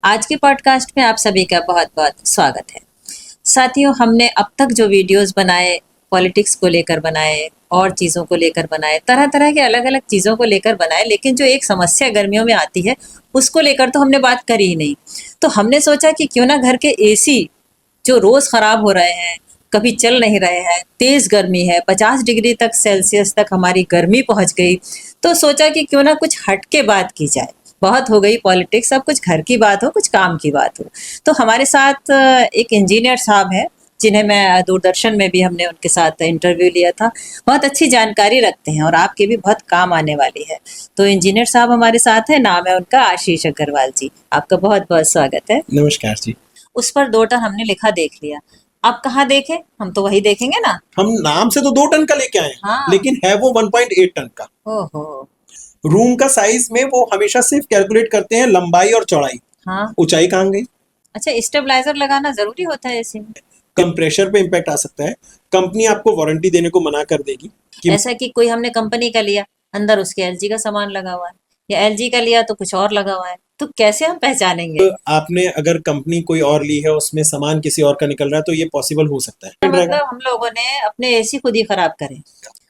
आज के पॉडकास्ट में आप सभी का बहुत बहुत स्वागत है। साथियों, हमने अब तक जो वीडियोस बनाए, पॉलिटिक्स को लेकर बनाए और चीज़ों को लेकर बनाए, तरह तरह के अलग अलग चीज़ों को लेकर बनाए, लेकिन जो एक समस्या गर्मियों में आती है उसको लेकर तो हमने बात करी ही नहीं। तो हमने सोचा कि क्यों ना घर के एसी जो रोज़ ख़राब हो रहे हैं, कभी चल नहीं रहे हैं, तेज़ गर्मी है, 50 डिग्री तक सेल्सियस तक हमारी गर्मी पहुंच गई, तो सोचा कि क्यों ना कुछ हट के बात की जाए। बहुत हो गई पॉलिटिक्स, अब कुछ घर की बात हो, कुछ काम की बात हो। तो हमारे साथ एक इंजीनियर साहब हैं, जिन्हें मैं दूरदर्शन में भी हमने उनके साथ इंटरव्यू लिया था। बहुत अच्छी जानकारी रखते हैं और आपके भी बहुत काम आने वाली है। तो इंजीनियर साहब हमारे साथ हैं, नाम है उनका आशीष अग्रवाल जी। आपका बहुत बहुत स्वागत है। नमस्कार जी। उस पर 2 टन हमने लिखा देख लिया, अब कहाँ देखें, हम तो वही देखेंगे ना। हम नाम से तो 2 टन का लेके आए हैं, हाँ। लेकिन है वो 1.8 टन का। ओहो। रूम का साइज में वो हमेशा सिर्फ कैलकुलेट करते हैं लंबाई और चौड़ाई। हाँ। ऊंचाई कहाँ गई? अच्छा, स्टेबलाइजर लगाना जरूरी होता है एसी में? कंप्रेशर पे इम्पैक्ट आ सकता है। कंपनी आपको वारंटी देने को मना कर देगी कि ऐसा कि कोई हमने कंपनी का लिया, अंदर उसके एलजी का सामान लगा हुआ है, या एलजी का लिया तो कुछ और लगा हुआ है, तो कैसे हम पहचानेंगे? आपने अगर कंपनी कोई और ली है, उसमें सामान किसी और का निकल रहा है, तो ये पॉसिबल हो सकता है। मतलब हम लोगों ने अपने एसी खुद ही खराब करे।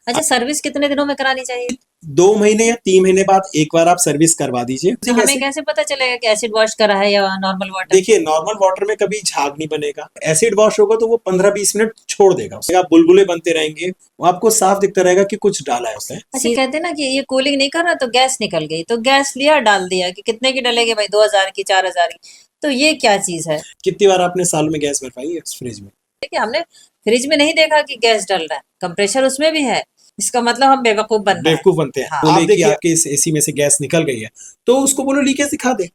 अच्छा, सर्विस कितने दिनों में करानी चाहिए? 2 महीने या 3 महीने बाद एक बार आप सर्विस करवा दीजिए। तो हमें कैसे पता चलेगा कि एसिड वॉश करा है या नॉर्मल वाटर? देखिए, नॉर्मल वाटर में कभी झाग नहीं बनेगा। एसिड वॉश होगा तो वो 15-20 मिनट छोड़ देगा, उससे आप बुलबुले बनते रहेंगे, वो आपको साफ दिखता रहेगा कि कुछ डाला है उसने। अच्छा, कहते हैं ना कि ये कूलिंग नहीं कर रहा तो गैस निकल गई, तो गैस लिया डाल दिया कि कितने की डलेगी भाई, 2000 की, 4000 की, तो ये क्या चीज है? कितनी बार आपने साल में गैस भरवाई है फ्रिज में? देखिए, हमने फ्रिज में नहीं देखा कि गैस डल रहा है, कंप्रेसर उसमें भी है, इसका मतलब हम बेवकूफ बन रहे हैं। बेवकूफ बनते हैं। हाँ। बोले कि आपके इस एसी में से गैस निकल गई है, तो उसको बोलो लीकेज दिखा दे।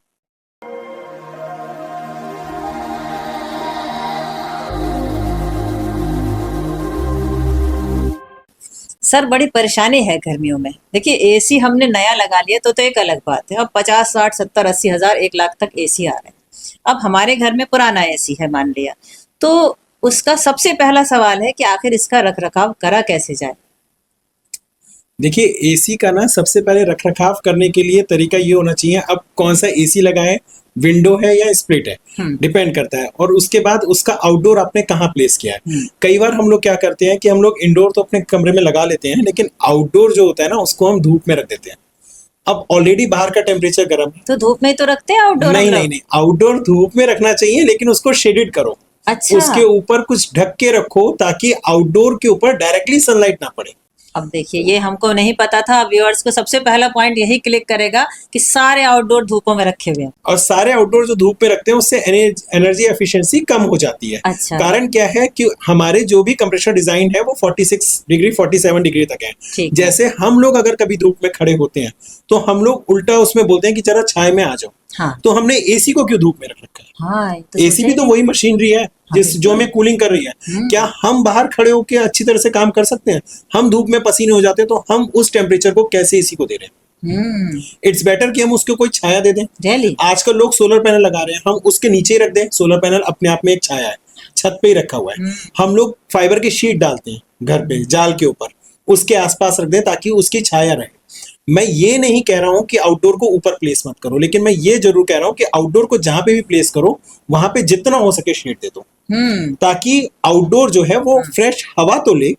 सर, बड़ी परेशानी है गर्मियों में। देखिए, एसी हमने नया लगा लिया तो एक अलग बात है। अब 50, 60, 70, 80 हजार, 1 लाख तक एसी आ रहे हैं। अब हमारे घर में पुराना एसी है मान लिया, तो उसका सबसे पहला सवाल है कि आखिर इसका रख रखाव करा कैसे जाए? देखिए, एसी का ना सबसे पहले रख रखाव करने के लिए तरीका ये होना चाहिए, अब कौन सा एसी लगाएं, विंडो है या स्प्लिट है, डिपेंड करता है। और उसके बाद उसका आउटडोर आपने कहाँ प्लेस किया है। कई बार हम लोग क्या करते हैं कि हम लोग इंडोर तो अपने कमरे में लगा लेते हैं, लेकिन आउटडोर जो होता है ना, उसको हम धूप में रख देते हैं। अब ऑलरेडी बाहर का टेम्परेचर गर्म है, तो धूप में ही तो रखते हैं आउटडोर? नहीं नहीं नहीं, आउटडोर धूप में रखना चाहिए, लेकिन उसको शेडेड करो। अच्छा। उसके ऊपर कुछ ढक के रखो ताकि आउटडोर के ऊपर डायरेक्टली सनलाइट ना पड़े। अब देखिए, ये हमको नहीं पता था। व्यूअर्स को सबसे पहला पॉइंट यही क्लिक करेगा कि सारे आउटडोर धूपों में रखे हुए हैं। और सारे आउटडोर जो धूप में रखते हैं उससे एनर्जी एफिशिएंसी कम हो जाती है। अच्छा। कारण क्या है कि हमारे जो भी कंप्रेसर डिजाइन है वो 46 डिग्री 47 डिग्री तक है। जैसे हम लोग अगर कभी धूप में खड़े होते हैं तो हम लोग उल्टा उसमें बोलते हैं कि जरा छाए में आ जाओ। हाँ। तो हमने एसी को क्यों धूप में रख रखा है? हाँ, तो एसी भी तो वही मशीनरी है जो हमें कूलिंग कर रही है। क्या हम बाहर खड़े होकर अच्छी तरह से काम कर सकते हैं? हम धूप में पसीने हो जाते हैं, तो हम उस टेम्परेचर को कैसे एसी को दे रहे हैं? इट्स बेटर कि हम उसको कोई छाया दे दें। Really? आजकल लोग सोलर पैनल लगा रहे हैं, हम उसके नीचे ही रख दें। सोलर पैनल अपने आप में एक छाया है, छत पे ही रखा हुआ है। हम लोग फाइबर की शीट डालते हैं घर पे जाल के ऊपर, उसके आसपास रख दें ताकि उसकी छाया रहे। मैं ये नहीं कह रहा हूं कि आउटडोर को ऊपर प्लेस मत करो, लेकिन मैं ये जरूर कह रहा हूं कि आउटडोर को जहां पे भी प्लेस करो वहां पे जितना हो सके शेड दे दो, ताकि आउटडोर जो है वो फ्रेश हवा तो ले,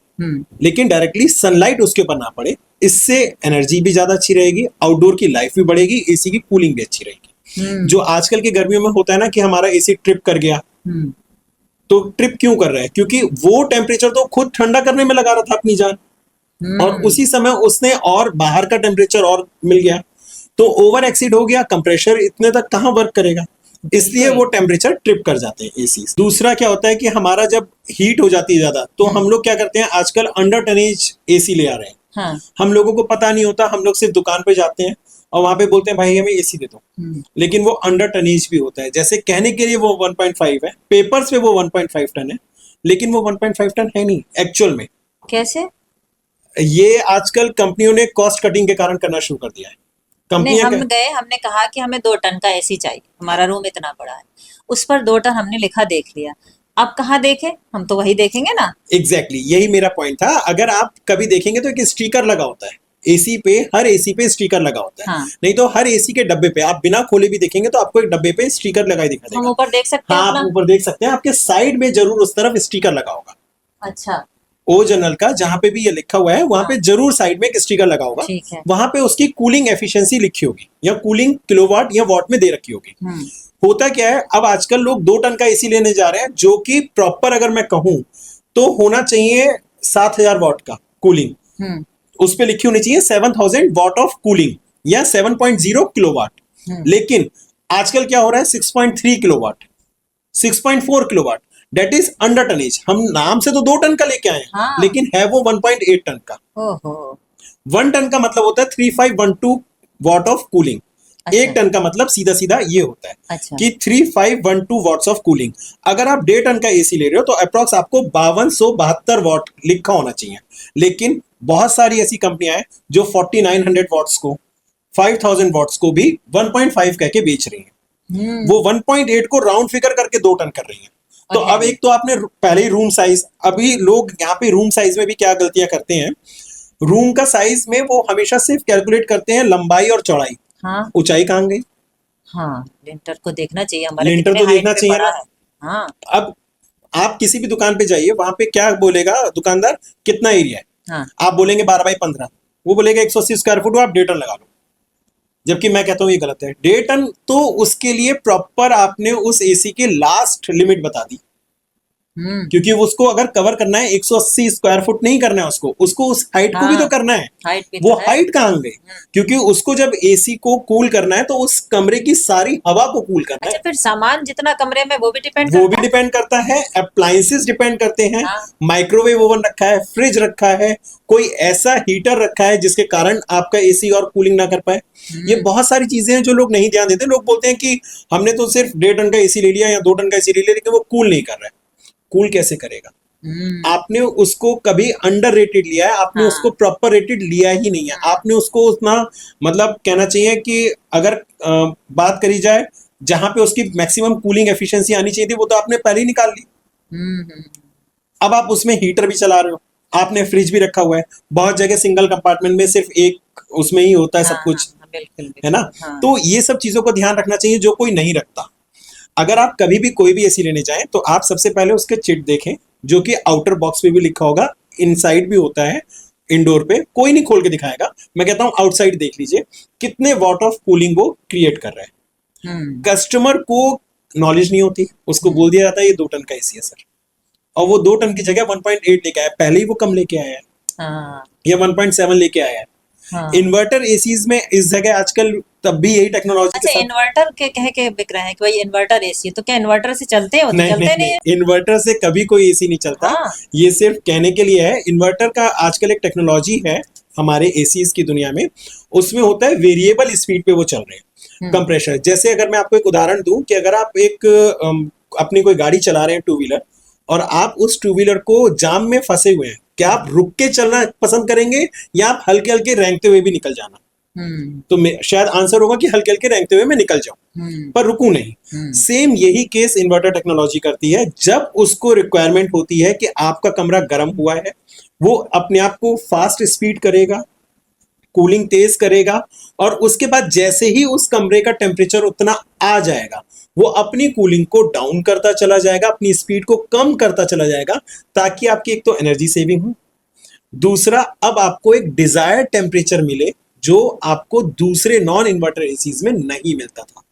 लेकिन डायरेक्टली सनलाइट उसके ऊपर ना पड़े। इससे एनर्जी भी ज्यादा अच्छी रहेगी, आउटडोर की लाइफ भी बढ़ेगी, एसी की कूलिंग भी अच्छी रहेगी। जो आजकल की गर्मियों में होता है ना कि हमारा एसी ट्रिप कर गया, तो ट्रिप क्यों कर रहा है? क्योंकि वो टेम्परेचर तो खुद ठंडा करने में लगा रहा था अपनी जान, और उसी समय उसने और बाहर का टेम्परेचर और मिल गया, तो ओवर एक्सीड हो गया। कंप्रेसर इतने तक कहाँ वर्क करेगा, इसलिए वो टेम्परेचर ट्रिप कर जाते हैं एसी। दूसरा क्या होता है कि हमारा जब हीट हो जाती है ज्यादा, तो हम लोग क्या करते हैं, आजकल अंडर टनेज एसी ले आ रहे हैं। हाँ। हम लोगों को पता नहीं होता, हम लोग सिर्फ दुकान पे जाते हैं और वहां पे बोलते हैं भाई हमें एसी दे दो, लेकिन वो अंडर टनेज भी होता है। जैसे कहने के लिए वो 1.5 है, पेपर्स पे वो 1.5 टन है, लेकिन वो 1.5 टन है नहीं एक्चुअल में। कैसे? ये आजकल कंपनियों ने कॉस्ट कटिंग के कारण करना शुरू कर दिया है। कंपनियां हमने कहा कि हमें 2 टन का एसी चाहिए, हमारा रूम इतना बड़ा है, उस पर 2 टन हमने लिखा देख लिया, अब कहाँ देखें, हम तो वही देखेंगे ना। एग्जैक्टली, यही मेरा पॉइंट था। अगर आप कभी देखेंगे तो एक स्टिकर लगा होता है एसी पे, हर एसी पे स्टिकर लगा होता है। हाँ। नहीं तो हर एसी के डब्बे पे आप बिना खोले भी देखेंगे तो आपको एक डब्बे पे स्टिकर लगा ही दिखा हम देगा। ऊपर देख सकते हैं हाँ, अपना? आप ऊपर देख सकते हैं, आपके साइड में जरूर उस तरफ स्टिकर लगा होगा। अच्छा, ओ जनरल का जहां पे भी ये लिखा हुआ है वहां हाँ। पे जरूर साइड में एक स्टिकर लगा होगा। ठीक है। वहां पे उसकी कूलिंग एफिशिएंसी लिखी होगी या कूलिंग किलोवाट या वॉट में दे रखी होगी। होता क्या है, अब आजकल लोग 2 टन का एसी लेने जा रहे हैं, जो कि प्रॉपर अगर मैं कहूं तो होना चाहिए 7000 वॉट का कूलिंग। उस पे लिखी होनी चाहिए 7000 वॉट ऑफ कूलिंग या 7.0 किलोवाट। लेकिन आजकल क्या हो रहा है, 6.3 kilowatt, 6.4 kilowatt, that is under tonnage. हम नाम से तो 2 टन का लेके आए हैं, हाँ। लेकिन है वो 1.8 टन का। ओहो। 1 टन का मतलब होता है 3512 वॉट ऑफ कूलिंग। अच्छा। 1 टन का मतलब सीधा सीधा ये होता है अच्छा। कि 3512 वॉट्स ऑफ कूलिंग। अगर आप 1.5 टन का एसी ले रहे हो तो अप्रॉक्स आपको 5272 वॉट लिखा होना चाहिए। लेकिन बहुत सारी ऐसी कंपनियां हैं जो 4900 वॉट्स को, 5000 वॉट्स को भी 1.5 कह के बेच रही हैं। वो 1.8 को राउंड फिगर करके 2 टन कर रही हैं। तो और अब है एक तो आपने पहले ही रूम साइज, अभी लोग यहाँ पे रूम साइज में भी क्या गलतियां करते हैं, रूम का साइज में वो हमेशा सिर्फ कैलकुलेट करते हैं लंबाई और चौड़ाई, हाँ। ऊंचाई कहाँ गई। हाँ, लिंटर को देखना चाहिए हमारे लिंटर कितने तो हाइट देखना पे चाहिए पड़ा ना। है। हाँ। अब आप किसी भी दुकान पे जाइए, वहां पे क्या बोलेगा दुकानदार, कितना एरिया है। हाँ। आप बोलेंगे 12x15, वो बोलेगा 180 स्क्वायर फुट, आप 1.5 टन लगा लो। जबकि मैं कहता हूँ ये गलत है। 1.5 टन तो उसके लिए प्रॉपर आपने उस एसी के लास्ट लिमिट बता दी, क्योंकि उसको अगर कवर करना है 180 स्क्वायर फुट नहीं करना है, उसको उस हाइट को भी तो हाँ, करना है। हाइट भी वो तो है। हाइट कहाँ गई, क्योंकि उसको जब एसी को कूल करना है तो उस कमरे की सारी हवा को कूल करना अच्छा, है। फिर सामान जितना कमरे में वो भी डिपेंड वो भी करता है। डिपेंड करता है, अप्लायंसेस डिपेंड करते हैं। हाँ। माइक्रोवेव ओवन रखा है, फ्रिज रखा है, कोई ऐसा हीटर रखा है जिसके कारण आपका एसी और कूलिंग ना कर पाए। ये बहुत सारी चीजें हैं जो लोग नहीं ध्यान देते। लोग बोलते हैं कि हमने तो सिर्फ 1.5 टन का एसी ले लिया या 2 टन का एसी ले लिया, लेकिन वो कूल नहीं कर रहा है। कूल कैसे करेगा? आपने उसको कभी अंडर रेटेड लिया है, आपने हाँ। उसको प्रॉपर रेटेड लिया ही नहीं है। आपने उसको उतना, मतलब कहना चाहिए कि अगर बात करी जाए जहां पे उसकी मैक्सिमम कूलिंग एफिशिएंसी आनी चाहिए थी, वो तो आपने पहले ही निकाल ली। अब आप उसमें हीटर भी चला रहे हो, आपने फ्रिज भी रखा हुआ है। बहुत जगह सिंगल कंपार्टमेंट में सिर्फ एक उसमें ही होता है हाँ, सब कुछ, हाँ, बिल्कुल है ना। बिल्कुल। हाँ। तो ये सब चीजों को ध्यान रखना चाहिए जो कोई नहीं रखता। अगर आप कभी भी कोई भी एसी लेने जाएं तो आप सबसे पहले उसके चिट देखें, जो कि आउटर बॉक्स पे भी लिखा होगा, इनसाइड भी होता है, इंडोर पे कोई नहीं खोल के दिखाएगा। मैं कहता हूं आउटसाइड देख लीजिए कितने वॉट ऑफ कूलिंग वो क्रिएट कर रहा है। कस्टमर को नॉलेज नहीं होती, उसको बोल दिया जाता है ये 2 टन का एसी है सर, और वो 2 टन की जगह 1.8 लेके आया, पहले ही वो कम लेके आया है, हाँ। या 1.7 लेके आया है। हाँ। इन्वर्टर एसीज में इस जगह आजकल तब भी यही टेक्नोलॉजी के अच्छा, साथ। इन्वर्टर के कह के बिक रहे हैं कि भाई इन्वर्टर एसी है, तो क्या इन्वर्टर से चलते हैं? वो तो नहीं चलते नहीं नहीं है। नहीं, इन्वर्टर से कभी कोई एसी नहीं चलता। हाँ। ये सिर्फ कहने के लिए है। इन्वर्टर का आजकल एक टेक्नोलॉजी है हमारे एसीज की दुनिया में, उसमें होता है वेरिएबल स्पीड पे वो चल रहे हैं कंप्रेशर। जैसे अगर मैं आपको एक उदाहरण दूं कि अगर आप एक अपनी कोई गाड़ी चला रहे हैं 2 व्हीलर, और आप उस 2 व्हीलर को जाम में फंसे हुए हैं, क्या आप रुक के चलना पसंद करेंगे या आप हल्के हल्के रेंगते हुए भी निकल जाना? तो शायद आंसर होगा कि हल्के हल्के रेंगते हुए मैं निकल जाऊं, पर रुकू नहीं। सेम यही केस इन्वर्टर टेक्नोलॉजी करती है। जब उसको रिक्वायरमेंट होती है कि आपका कमरा गर्म हुआ है, वो अपने आप को फास्ट स्पीड करेगा, कूलिंग तेज करेगा, और उसके बाद जैसे ही उस कमरे का टेम्परेचर उतना आ जाएगा, वो अपनी कूलिंग को डाउन करता चला जाएगा, अपनी स्पीड को कम करता चला जाएगा, ताकि आपकी एक तो एनर्जी सेविंग हो, दूसरा अब आपको एक डिजायर्ड टेम्परेचर मिले जो आपको दूसरे नॉन इन्वर्टर एसीज में नहीं मिलता था।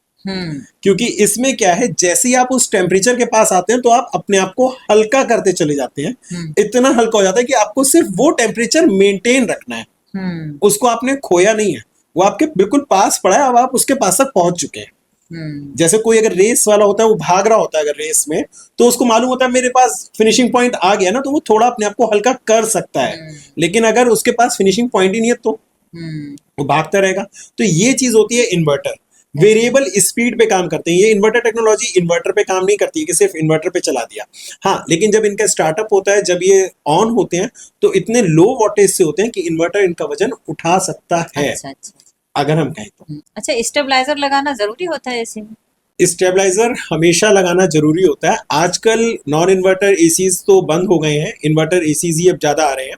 क्योंकि इसमें क्या है, जैसे ही आप उस टेम्परेचर के पास आते हैं तो आप अपने आप को हल्का करते चले जाते हैं। इतना हल्का हो जाता है कि आपको सिर्फ वो टेम्परेचर मेंटेन रखना है, उसको आपने खोया नहीं है, वो आपके बिल्कुल पास पड़ा है, अब आप उसके पास तक पहुंच चुके हैं। जैसे कोई अगर रेस वाला होता है, वो भाग रहा होता है अगर रेस में, तो उसको मालूम होता है मेरे पास फिनिशिंग पॉइंट आ गया ना, तो वो थोड़ा अपने आप को हल्का कर सकता है। लेकिन अगर उसके पास फिनिशिंग पॉइंट ही नहीं है तो वो भागता रहेगा। तो ये चीज होती है इन्वर्टर, वेरिएबल स्पीड पे काम करते हैं। ये इन्वर्टर टेक्नोलॉजी इन्वर्टर पे काम नहीं करती है कि सिर्फ इन्वर्टर पे चला दिया। हाँ, लेकिन जब इनका स्टार्टअप होता है, जब ये ऑन होते हैं, तो इतने लो वोल्टेज से होते हैं कि इन्वर्टर इनका वजन उठा सकता है। अच्छा। अगर हम कहें तो अच्छा, स्टेबलाइजर लगाना जरूरी होता है एसी में? स्टेबलाइजर हमेशा लगाना जरूरी होता है। आजकल नॉन इन्वर्टर एसीज तो बंद हो गए हैं, इन्वर्टर एसीज ही अब ज्यादा आ रहे हैं,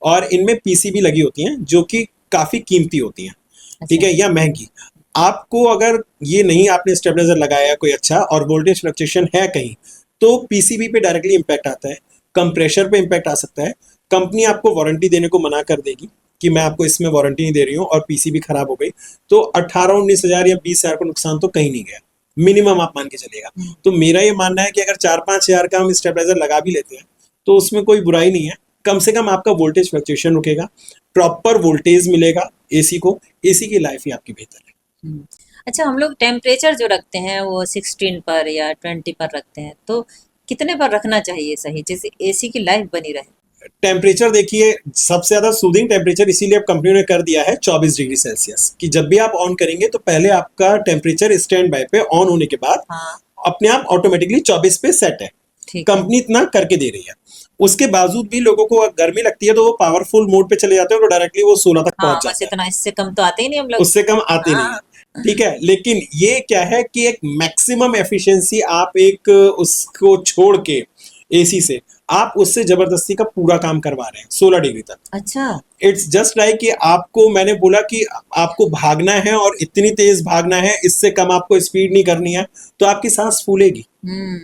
और इनमें पीसीबी लगी होती हैं जो कि काफी कीमती होती हैं, ठीक अच्छा। है, या महंगी। आपको अगर ये नहीं आपने स्टेबलाइजर लगाया कोई अच्छा और वोल्टेज फ्लक्चुएशन है कहीं, तो पीसीबी पे डायरेक्टली इम्पैक्ट आता है, कंप्रेशर पे इम्पैक्ट आ सकता है। कंपनी आपको वारंटी देने को मना कर देगी कि मैं आपको इसमें वारंटी नहीं दे रही हूँ, और पीसीबी खराब हो गई तो 18-19 हज़ार या 20 हज़ार का नुकसान तो कहीं नहीं गया, मिनिमम आप मान के चलेगा। तो मेरा ये मानना है कि अगर 4-5 हज़ार का हम स्टेबलाइजर लगा भी लेते हैं तो उसमें कोई बुराई नहीं है, कम से कम आपका वोल्टेज फ्लक्चुएशन रुकेगा, प्रॉपर वोल्टेज मिलेगा एसी को, एसी की लाइफ ही आपकी बेहतर है। हम्म। अच्छा, हम लोग टेम्परेचर जो रखते हैं वो 16 पर या 20 पर रखते हैं, तो कितने पर रखना चाहिए सही, जिससे एसी की लाइफ बनी रहे? टेम्परेचर देखिए, सबसे ज्यादा सूदिंग टेम्परेचर इसीलिए अब कंपनी ने कर दिया है 24 डिग्री सेल्सियस, कि जब भी आप ऑन करेंगे तो पहले आपका टेम्परेचर स्टैंड बाय पे ऑन होने के बाद हाँ, अपने आप ऑटोमेटिकली 24 पे सेट है। ठीक है। कंपनी इतना करके दे रही है, उसके बावजूद भी लोगों को अगर गर्मी लगती है तो वो पावरफुल मोड पे चले जाते हैं और डायरेक्टली वो 16 तक हाँ, पहुंच बस जाते हैं, इतना, इससे कम तो आते ही नहीं हम लोग। उससे कम आते नहीं हाँ। है, ठीक है। लेकिन ये क्या है कि एक मैक्सिमम एफिशिएंसी आप एक उसको छोड़ के एसी से आप उससे जबरदस्ती का पूरा काम करवा रहे हैं 16 डिग्री तक। अच्छा। इट्स जस्ट लाइक कि आपको मैंने बोला कि आपको भागना है और इतनी तेज भागना है, इससे कम आपको स्पीड नहीं करनी है, तो आपकी सांस फूलेगी, हम्म।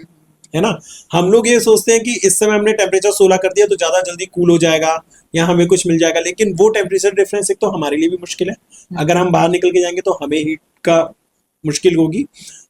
है ना। हम लोग ये सोचते हैं कि इस समय हमने टेम्परेचर 16 कर दिया तो ज्यादा जल्दी कूल हो जाएगा या हमें कुछ मिल जाएगा, लेकिन वो टेम्परेचर डिफरेंस एक तो हमारे लिए भी मुश्किल है, अगर हम बाहर निकल के जाएंगे तो हमें हीट का मुश्किल होगी,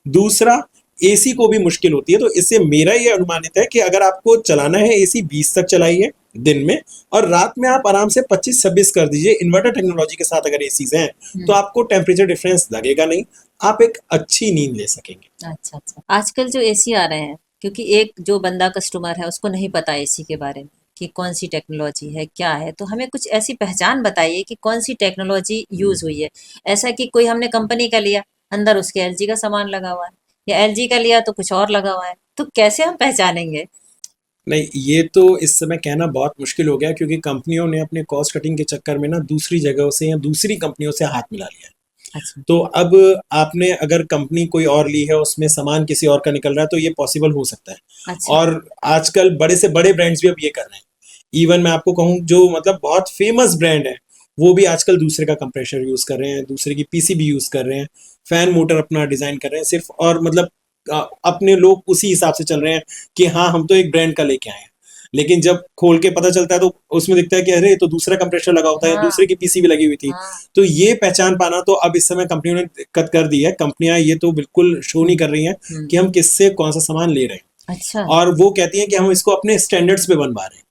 दूसरा एसी को भी मुश्किल होती है। तो इससे मेरा ये अनुमानित है कि अगर आपको चलाना है एसी 20 तक चलाइए दिन में, और रात में आप आराम से 25-26 कर दीजिए। इन्वर्टर टेक्नोलॉजी के साथ अगर एसी हैं तो आपको टेम्परेचर डिफरेंस लगेगा नहीं, आप एक अच्छी नींद ले सकेंगे। अच्छा अच्छा। आजकल जो एसी आ रहे हैं, क्योंकि एक जो बंदा कस्टमर है उसको नहीं पता एसी के बारे में कि कौन सी टेक्नोलॉजी है, क्या है, तो हमें कुछ ऐसी पहचान बताइए कि कौन सी टेक्नोलॉजी यूज हुई है। ऐसा कि कोई हमने कंपनी का लिया, अंदर उसके एलजी का सामान लगा हुआ है, या एलजी का लिया तो कुछ और लगा हुआ है, तो कैसे हम पहचानेंगे? नहीं, ये तो इस समय कहना बहुत मुश्किल हो गया, क्योंकि कंपनियों ने अपने कॉस्ट कटिंग के चक्कर में ना दूसरी जगहों से या दूसरी कंपनियों से हाथ मिला लिया है। अच्छा। तो अब आपने अगर कंपनी कोई और ली है, उसमें सामान किसी और का निकल रहा है, तो ये पॉसिबल हो सकता है। अच्छा। और आजकल बड़े से बड़े ब्रांड्स भी अब ये कर रहे हैं। इवन मैं आपको कहूँ, जो मतलब बहुत फेमस ब्रांड है वो भी आजकल दूसरे का कंप्रेसर यूज कर रहे हैं, दूसरे की पीसीबी यूज कर रहे हैं, फैन मोटर अपना डिजाइन कर रहे हैं सिर्फ, और मतलब अपने लोग उसी हिसाब से चल रहे हैं कि हाँ हम तो एक ब्रांड का लेके आए हैं। लेकिन जब खोल के पता चलता है तो उसमें दिखता है कि अरे ये तो दूसरा कंप्रेसर लगा होता है, हाँ। दूसरे की पीसीबी लगी हुई थी। हाँ। तो ये पहचान पाना तो अब इस समय कंपनियों ने दिक्कत कर दी है। कंपनियां ये तो बिल्कुल शो नहीं कर रही हैं कि हम किससे कौन सा सामान ले रहे हैं, अच्छा। और वो कहती हैं कि हम इसको अपने स्टैंडर्ड्स पे बनवा रहे हैं।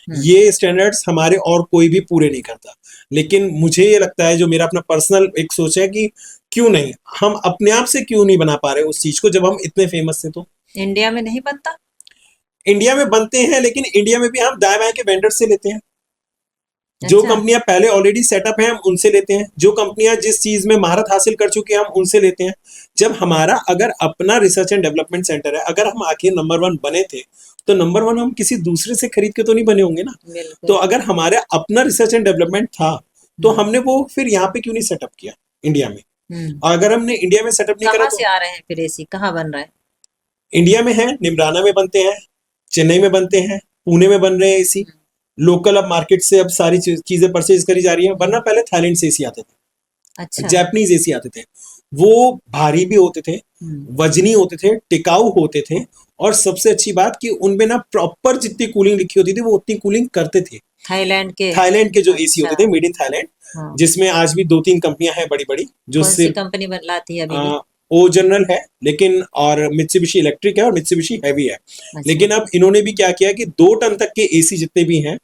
ये स्टैंडर्ड्स हमारे और कोई भी पूरे नहीं करता। लेकिन मुझे ये लगता है, जो मेरा अपना पर्सनल एक सोच है, कि क्यों नहीं हम अपने आप से क्यों नहीं बना पा रहे उस चीज को, जब हम इतने फेमस थे तो। इंडिया में नहीं बनता? इंडिया में बनते हैं, लेकिन इंडिया में भी हम दाएं बाएं के वेंडर से लेते हैं। जो अच्छा। कंपनियां पहले ऑलरेडी सेटअप है हम उनसे लेते हैं, जो कंपनियां जिस चीज में महारत हासिल कर चुकी है हम उनसे लेते हैं। जब हमारा अगर अपना रिसर्च एंड डेवलपमेंट सेंटर है, अगर हम आखिर नंबर 1 बने थे, तो नंबर 1 हम किसी दूसरे से खरीद के तो नहीं बने होंगे ना। तो बिल्कुल। अगर हमारे अपना रिसर्च एंड डेवलपमेंट था तो हमने वो फिर यहाँ पे क्यों नहीं सेटअप किया इंडिया में। और अगर हमने इंडिया में सेटअप नहीं करा कहाँ तो से आ रहे हैं फिर एसी, कहाँ बन रहे हैं? इंडिया में है, निमराना में बनते हैं, चेन्नई में बनते हैं, पुणे में बन रहे हैं एसी। लोकल अब मार्केट से अब सारी चीजें परचेज करी जा रही हैं, वरना पहले थाईलैंड से एसी आते थे, अच्छा। जापानीज एसी आते थे। वो भारी भी होते थे, वजनी होते थे, टिकाऊ होते थे, और सबसे अच्छी बात कि उनमें ना प्रॉपर जितनी कूलिंग लिखी होती थी वो उतनी कूलिंग करते थे। थाईलैंड के जो एसी अच्छा। होते थे, मेड इन थाईलैंड, हाँ। जिसमें आज भी 2-3 कंपनियां हैं बड़ी बड़ी जो कौन सी सिर्फ कंपनी लाती है अभी भी? ओ जनरल है, लेकिन और मित्सुबिशी इलेक्ट्रिक है और मित्सुबिशी हैवी है। अच्छा। लेकिन अब इन्होंने भी क्या किया कि 2 टन तक के एसी जितने भी हैं,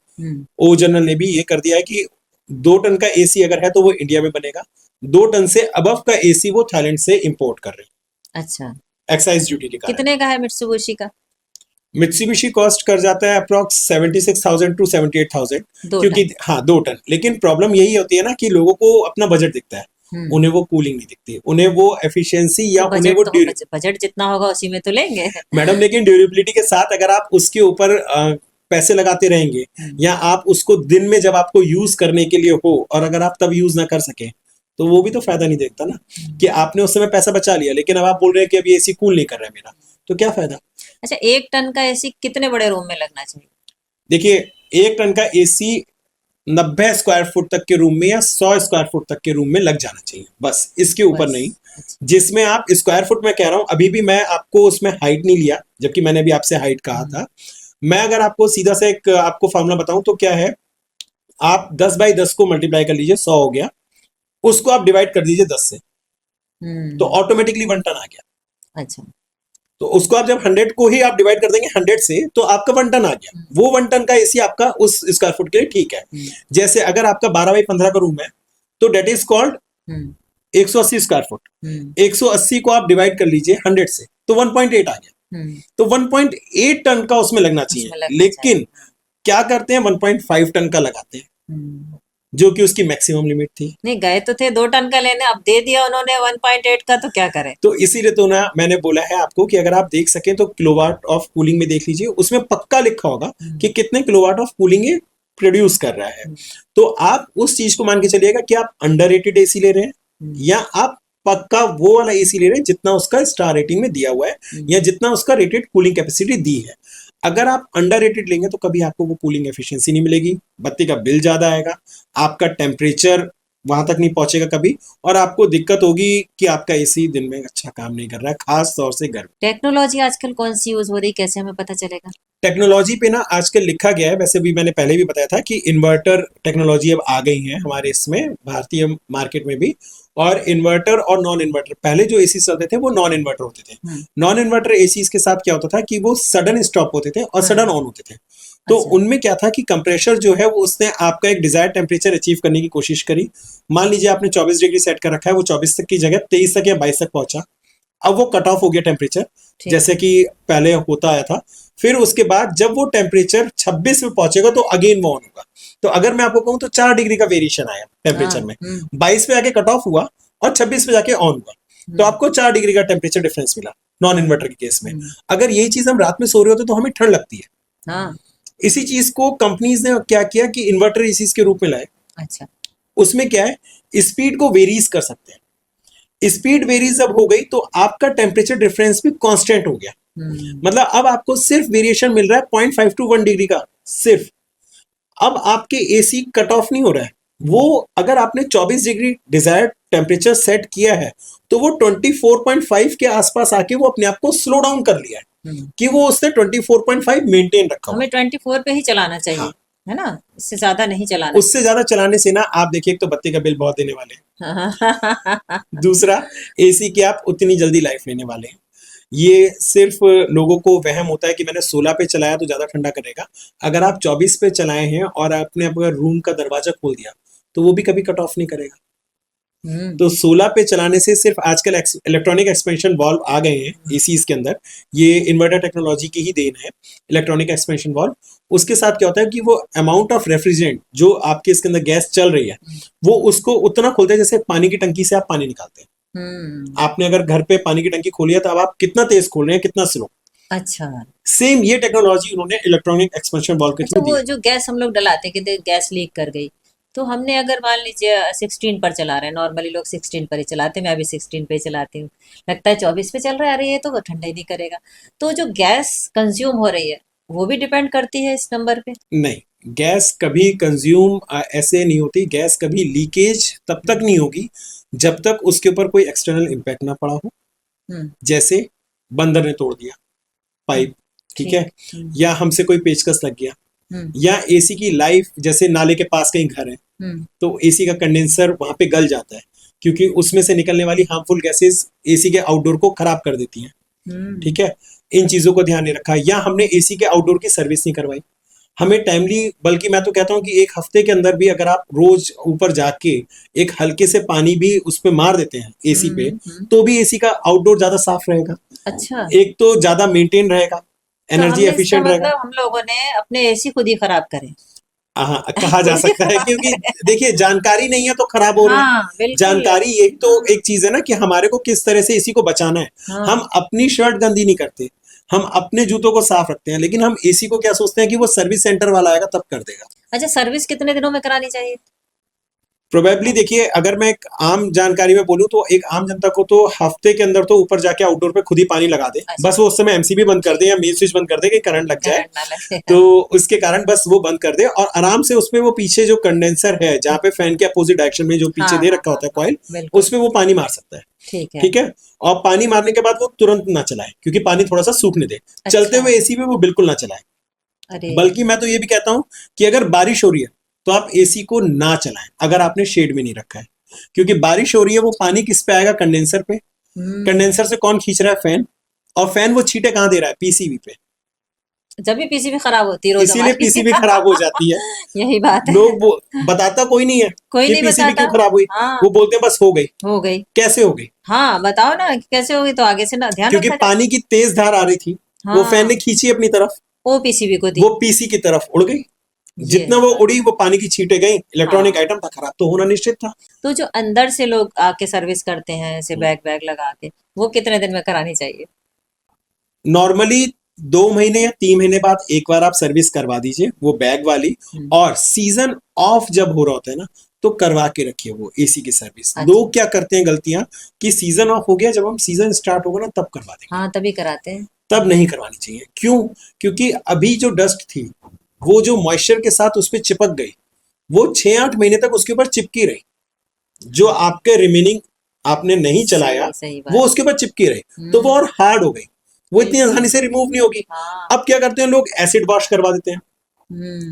ओ जनरल ने भी ये कर दिया है कि 2 टन का एसी अगर है तो वो इंडिया में बनेगा, 2 टन से अबव का एसी वो थाईलैंड से इंपोर्ट कर रहे हैं अच्छा। एक्साइज ड्यूटी के कारण। कितने का है मित्सुबिशी का? मित्सुबिशी कॉस्ट कर जाता है अप्रॉक्स 76,000 टू 78,000, 2 क्योंकि टन? हाँ 2 टन। लेकिन प्रॉब्लम यही होती है ना कि लोगों को अपना बजट दिखता है, उन्हें वो कूलिंग नहीं दिखती, उन्हें वो एफिशिएंसी या तो उन्हें वो बजट जितना होगा उसी में तो लेंगे। मैडम, लेकिन ड्यूरेबिलिटी के साथ अगर आप उसके ऊपर पैसे लगाते रहेंगे, या आप उसको दिन में जब आपको यूज करने के लिए हो और अगर आप तब यूज ना कर सके, तो वो भी तो फायदा नहीं देखता ना। कि आपने उस समय पैसा बचा लिया, लेकिन अब आप बोल रहे हैं कि अभी एसी कूल नहीं कर रहा है मेरा, तो क्या फायदा। अच्छा, 1 टन का एसी कितने बड़े रूम में लगना चाहिए? देखिए, 1 टन का एसी 90 स्क्वायर फुट तक के रूम में या 100 स्क्वायर फुट तक के रूम में लग जाना चाहिए, बस इसके ऊपर बस। नहीं। अच्छा। जिसमें आप स्क्वायर फुट में कह रहा हूं, अभी भी मैं आपको उसमें हाइट नहीं लिया, जबकि मैंने भी आपसे हाइट कहा था। मैं अगर आपको सीधा से एक आपको फॉर्मूला बताऊं तो क्या है, आप 10 बाई 10 को मल्टीप्लाई कर लीजिए, 100 हो गया, उसको आप डिवाइड कर दीजिए 10 से, तो ऑटोमेटिकली 1 टन आ गया। अच्छा। तो उसको आप जब 100 को ही आप डिवाइड कर देंगे 100 से, तो आपका 1 टन आ गया। वो 1 टन का एसी आपका उस स्क्वायर फुट के लिए ठीक है। जैसे अगर आपका 12 बाई 15 का रूम है, तो that is called 180 square foot. 180 को आप डिवाइड कर लीजिए 100 से, तो 1.8 आ गया। तो 1.8 टन का उसमें लगना चाहिए, लेकिन क्या करते हैं, 1.5 टन का लगाते हैं, जो कि उसकी मैक्सिमम लिमिट थी। नहीं, गए तो थे 2 टन का लेने, अब दे दिया उन्होंने 1.8 का, तो क्या करें। तो इसीलिए तो ना मैंने बोला है आपको कि अगर आप देख सकें तो किलोवाट ऑफ कूलिंग में देख लीजिए, उसमें पक्का लिखा होगा कि कितने किलोवाट ऑफ कूलिंग ये प्रोड्यूस कर रहा है। तो आप उस चीज को मान के चलिएगा कि आप अंडररेटेड एसी ले रहे हैं या आप पक्का वो वाला एसी ले रहे हैं जितना उसका स्टार रेटिंग में दिया हुआ है या जितना उसका रेटेड कूलिंग कैपेसिटी दी है। अगर आप अंडररेटेड लेंगे तो कभी आपको वो कूलिंग एफिशिएंसी नहीं मिलेगी, बत्ती का बिल ज्यादा आएगा, आपका टेम्परेचर वहां तक नहीं पहुंचेगा कभी, और आपको दिक्कत होगी कि आपका एसी दिन में अच्छा काम नहीं कर रहा है, खास तौर से गर्मी। टेक्नोलॉजी आजकल कौन सी यूज हो रही, कैसे हमें पता चलेगा। टेक्नोलॉजी पे ना आजकल लिखा गया है, वैसे भी मैंने पहले भी बताया था कि इन्वर्टर टेक्नोलॉजी अब आ गई है हमारे इसमें भारतीय मार्केट में भी। और इन्वर्टर और नॉन इन्वर्टर, पहले जो एसी चलते थे वो नॉन इन्वर्टर होते थे। नॉन इन्वर्टर एसी के साथ क्या होता था कि वो सडन स्टॉप होते थे और सडन ऑन होते थे। तो उनमें क्या था कि कंप्रेसर जो है वो उसने आपका एक डिजायर्ड टेम्परेचर अचीव करने की कोशिश करी। मान लीजिए आपने 24 डिग्री सेट कर रखा है, वो 24 तक की जगह 23 तक या 22 तक पहुंचा, अब वो कट ऑफ हो गया टेम्परेचर, जैसे कि पहले होता आया था। फिर उसके बाद जब वो टेम्परेचर 26 में पहुंचेगा तो अगेन वो ऑन होगा। तो अगर मैं आपको कहूं तो 4 डिग्री का वेरिएशन आया टेम्परेचर में, 22 पे जाके कट ऑफ हुआ और 26 पे जाके ऑन हुआ, तो आपको 4 डिग्री का टेम्परेचर डिफरेंस मिला नॉन इन्वर्टर के केस में। अगर यही चीज हम रात में सो रहे होते तो हमें ठंड लगती है। हाँ। इसी चीज को कंपनीज ने क्या किया कि इन्वर्टर एसीज के रूप में लाए। अच्छा। उसमें क्या है, स्पीड को वेरीज कर सकते हैं। स्पीड वेरीज जब हो गई तो आपका टेम्परेचर डिफरेंस भी कांस्टेंट हो गया। मतलब अब आपको सिर्फ वेरिएशन मिल रहा है 0.5 to 1 डिग्री का सिर्फ। अब आपके एसी कट ऑफ नहीं हो रहा है, वो अगर आपने 24 डिग्री डिजायर्ड टेम्परेचर सेट किया है तो वो 24.5 के आसपास आके वो अपने आप को स्लो डाउन कर लिया है कि वो उसने 24.5 मेंटेन रखा। हमें 24 पे ही चलाना चाहिए। हाँ। है ना, इससे ज्यादा नहीं चलाना। उससे ज्यादा चलाने से ना आप देखिए, एक तो बत्ती का बिल बहुत देने वाले हैं, दूसरा एसी की आप उतनी जल्दी लाइफ लेने वाले हैं। ये सिर्फ लोगों को वहम होता है कि मैंने 16 पे चलाया तो ज्यादा ठंडा करेगा। अगर आप 24 पे चलाए हैं और आपने अगर रूम का दरवाजा खोल दिया तो वो भी कभी कट ऑफ नहीं करेगा। तो 16 पे चलाने से सिर्फ आजकल इलेक्ट्रॉनिक एक्सपेंशन वाल्व आ गए हैं एसीज के अंदर, ये इन्वर्टर टेक्नोलॉजी की ही देन है इलेक्ट्रॉनिक एक्सपेंशन वाल्व। उसके साथ क्या होता है कि वो अमाउंट ऑफ रेफ्रिजरेंट जो आपके इसके अंदर गैस चल रही है वो उसको उतना खोलते हैं जैसे पानी की टंकी से आप पानी निकालते हैं। आपने अगर घर पे पानी की टंकी खोली है तो अब आप कितना तेज खोल रहे हैं, कितना स्लो। अच्छा। सेम ये टेक्नोलॉजी उन्होंने इलेक्ट्रॉनिक एक्सपेंशन वाल्व के थ्रू दी। वो जो गैस हम लोग डलाते कि गैस लीक कर गई, तो हमने अगर मान लीजिए 16 पर चला रहे हैं, नॉर्मली लोग 16 पर ही चलाते हैं, मैं भी 16 पे ही चलाती हूँ, लगता है 24 पे चल रहा है, अरे ये तो वो ठंडा ही नहीं करेगा। तो जो गैस कंज्यूम हो रही है वो भी डिपेंड करती है इस नंबर पे। नहीं, गैस कभी कंज्यूम ऐसे नहीं होती, गैस कभी लीकेज तब तक नहीं होगी जब तक उसके ऊपर कोई एक्सटर्नल इम्पैक्ट ना पड़ा हो। जैसे बंदर ने तोड़ दिया पाइप, ठीक है, या हमसे कोई पेचकस लग गया, या एसी की लाइफ, जैसे नाले के पास कहीं घर है तो एसी का कंडेंसर वहां पे गल जाता है क्योंकि उसमें से निकलने वाली हार्मफुल गैसेस एसी के आउटडोर को खराब कर देती हैं। ठीक है, इन चीजों को ध्यान नहीं रखा, या हमने एसी के आउटडोर की सर्विस नहीं करवाई हमें टाइमली, बल्कि मैं तो कहता हूं कि एक हफ्ते के अंदर भी अगर आप रोज ऊपर जाके एक हल्के से पानी भी उस पे मार देते हैं एसी पे तो भी एसी का आउटडोर ज्यादा साफ रहेगा। अच्छा। एक तो ज्यादा मेंटेन रहेगा, एनर्जी एफिशिएंट रहेगा। मतलब हम लोगों ने अपने एसी खुद ही खराब करे। हाँ, कहा जा सकता है क्योंकि देखिए जानकारी नहीं है तो खराब हो रहे हैं। जानकारी यही तो एक चीज है ना कि हमारे को किस तरह से एसी को बचाना है। हम अपनी शर्ट गंदी नहीं करते, हम अपने जूतों को साफ रखते हैं, लेकिन हम एसी को क्या सोचते हैं कि वो सर्विस सेंटर वाला आएगा तब कर देगा। अच्छा, सर्विस कितने दिनों में करानी चाहिए? प्रोबेबली देखिए, अगर मैं एक आम जानकारी में बोलूं तो एक आम जनता को तो हफ्ते के अंदर तो ऊपर जाके आउटडोर पे खुद ही पानी लगा दे, अच्छा। बस वो उस समय एमसीबी बंद कर दे या मेन स्विच बंद कर दे कि करंट लग जाए, करंट ना लगे। तो उसके कारण बस वो बंद कर दे और आराम से उसमें वो पीछे जो कंडेंसर है जहाँ पे फैन के अपोजिट डायरेक्शन में जो पीछे हाँ, दे हाँ, रखा होता है हाँ, कॉइल, बिल्कुल। उसमें वो पानी मार सकता है। ठीक है। ठीक है, और पानी मारने के बाद वो तुरंत ना चलाए, क्योंकि पानी थोड़ा सा सूखने दे। चलते अच्छा। हुए एसी में वो बिल्कुल ना चलाए। अरे बल्कि मैं तो ये भी कहता हूं कि अगर बारिश हो रही है तो आप एसी को ना चलाएं, अगर आपने शेड में नहीं रखा है, क्योंकि बारिश हो रही है, वो पानी किस पे आएगा? कंडेंसर पे। कंडेंसर से कौन खींच रहा है? फैन। और फैन वो छींटे कहाँ दे रहा है? पीसीबी पे। जब भी पीसीबी खराब होती है रोज इसीलिए हमारी। पीसीबी खराब हो जाती है। यही बात है। लोग वो बताता कोई नहीं है कोई कि नहीं पीसीबी बताता। क्यों खराब हुई, हाँ, वो बोलते हैं बस हो गई। हो गई। कैसे हो गई? हाँ, बताओ ना कि कैसे होगी, तो आगे से ना ध्यान क्योंकि रखा जाए। पानी की तेज धार आ रही थी, वो फैन ने हाँ, खींची अपनी तरफ, वो पीसीबी को दी। वो पीसी की तरफ उड़ गई। ये जितना है वो बात। उड़ी, वो पानी की छींटे गई, इलेक्ट्रॉनिक हाँ, आइटम था, खराब तो होना निश्चित था। तो जो अंदर से लोग आके सर्विस करते हैं ऐसे हम्म। बैग बैग लगा के, वो कितने दिन में करानी चाहिए? नॉर्मली 2 महीने या 3 महीने बाद एक बार आप सर्विस करवा दीजिए, वो बैग वाली। हम्म। और सीजन ऑफ जब हो रहा होता है ना, तो करवा के रखिए वो एसी की सर्विस। अच्छा। लोग क्या करते हैं गलतियां, कि सीजन ऑफ हो गया, जब हम सीजन स्टार्ट होगा ना तब करवा देंगे। हाँ, तभी कराते हैं। तब नहीं करवानी चाहिए। क्यों? क्योंकि अभी जो डस्ट थी, वो जो मॉइस्चर के साथ उस पर चिपक गई, वो 6-8 महीने तक उसके ऊपर चिपकी रही। जो आपके रिमेनिंग आपने नहीं चलाया, सही सही वो बात। उसके ऊपर चिपकी रही, तो वो और हार्ड हो गई, वो इतनी बिल्कुल। आसानी से रिमूव नहीं होगी। हाँ। अब क्या करते हैं लोग? एसिड वॉश करवा देते हैं।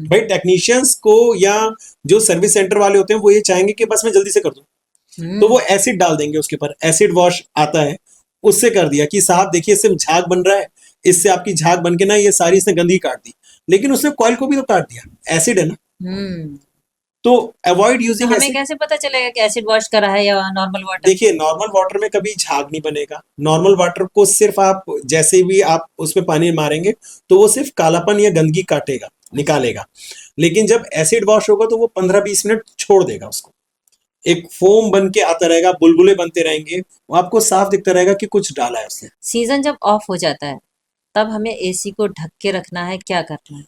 भाई टेक्नीशियंस को या जो सर्विस सेंटर वाले होते हैं, वो ये चाहेंगे कि बस मैं जल्दी से कर दूं, तो वो एसिड डाल देंगे उसके ऊपर। एसिड वॉश आता है, उससे कर दिया कि साहब देखिए इससे झाग बन रहा है, इससे आपकी झाग बन के ना ये सारी इसने गंदगी काट दी, लेकिन उसने कॉइल को भी तो काट दिया, एसिड है ना। हम्म। तो अवॉइड तो यूजिंग हमें एसिड। कैसे पता चलेगा कि एसिड वॉश करा है या नॉर्मल वाटर? देखिए, नॉर्मल वाटर में कभी झाग नहीं बनेगा। नॉर्मल वाटर को सिर्फ आप जैसे भी आप उसमें पानी मारेंगे, तो वो सिर्फ कालापन या गंदगी काटेगा, निकालेगा। लेकिन जब एसिड वॉश होगा तो वो 15-20 मिनट छोड़ देगा उसको, एक फोम बन के आता रहेगा, बुलबुले बनते रहेंगे, वो आपको साफ दिखता रहेगा कि कुछ डाला है उसने। सीजन जब ऑफ हो जाता है, तब हमें एसी को ढक के रखना है, क्या करना है?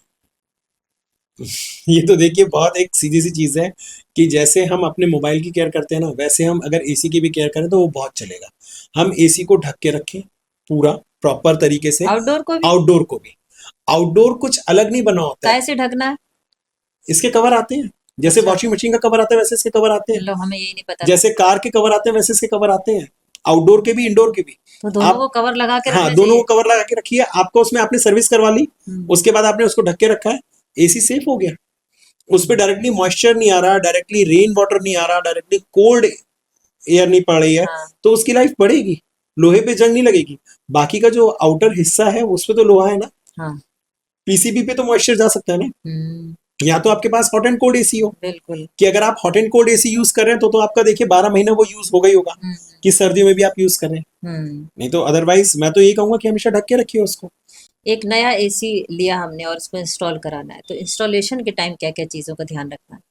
ये तो देखिए बहुत एक सीधी सी चीज है, कि जैसे हम अपने मोबाइल की केयर करते हैं ना, वैसे हम अगर एसी की भी केयर करें तो वो बहुत चलेगा। हम एसी को ढक के रखें पूरा प्रॉपर तरीके से। आउटडोर को भी? आउटडोर को भी। आउटडोर कुछ अलग नहीं बना होता है, काय से ढकना है? इसके कवर आते हैं। जैसे अच्छा। वॉशिंग मशीन का कवर आता है वैसे इसके कवर आते हैं। लो, हमें यही नहीं पता था। जैसे कार के कवर आते हैं वैसे इसके कवर आते हैं, आउटडोर के भी इंडोर के भी। तो दोनों आप को कवर लगा के हाँ, रखना दोनों चाहिए। को कवर लगा के रखिए। आपको उसमें आपने सर्विस करवा ली, हम्म। उसके बाद आपने उसको ढक के रखा है, एसी सेफ हो गया। उस पर डायरेक्टली मॉइस्चर नहीं आ रहा, डायरेक्टली रेन वाटर नहीं आ रहा, डायरेक्टली कोल्ड एयर नहीं पड़ रही है, हाँ। तो उसकी लाइफ बढ़ेगी, लोहे पे जंग नहीं लगेगी। बाकी का जो आउटर हिस्सा है उस पे तो लोहा है ना, हाँ। पीसीबी पे तो मॉइस्चर जा सकता है ना। हम्म। या तो आपके पास हॉट एंड कोल्ड एसी हो, बिल्कुल। कि अगर आप hot and cold AC use कर रहे हैं तो आपका देखिए 12 महीना वो यूज हो गई होगा, हम्म। कि सर्दियों में भी आप यूज कर रहे हैं। नहीं तो अदरवाइज मैं तो यही कहूंगा कि हमेशा ढक के रखिए उसको। एक नया एसी लिया हमने और उसको इंस्टॉल कराना है, तो इंस्टॉलेशन के टाइम क्या क्या चीजों का ध्यान रखना है?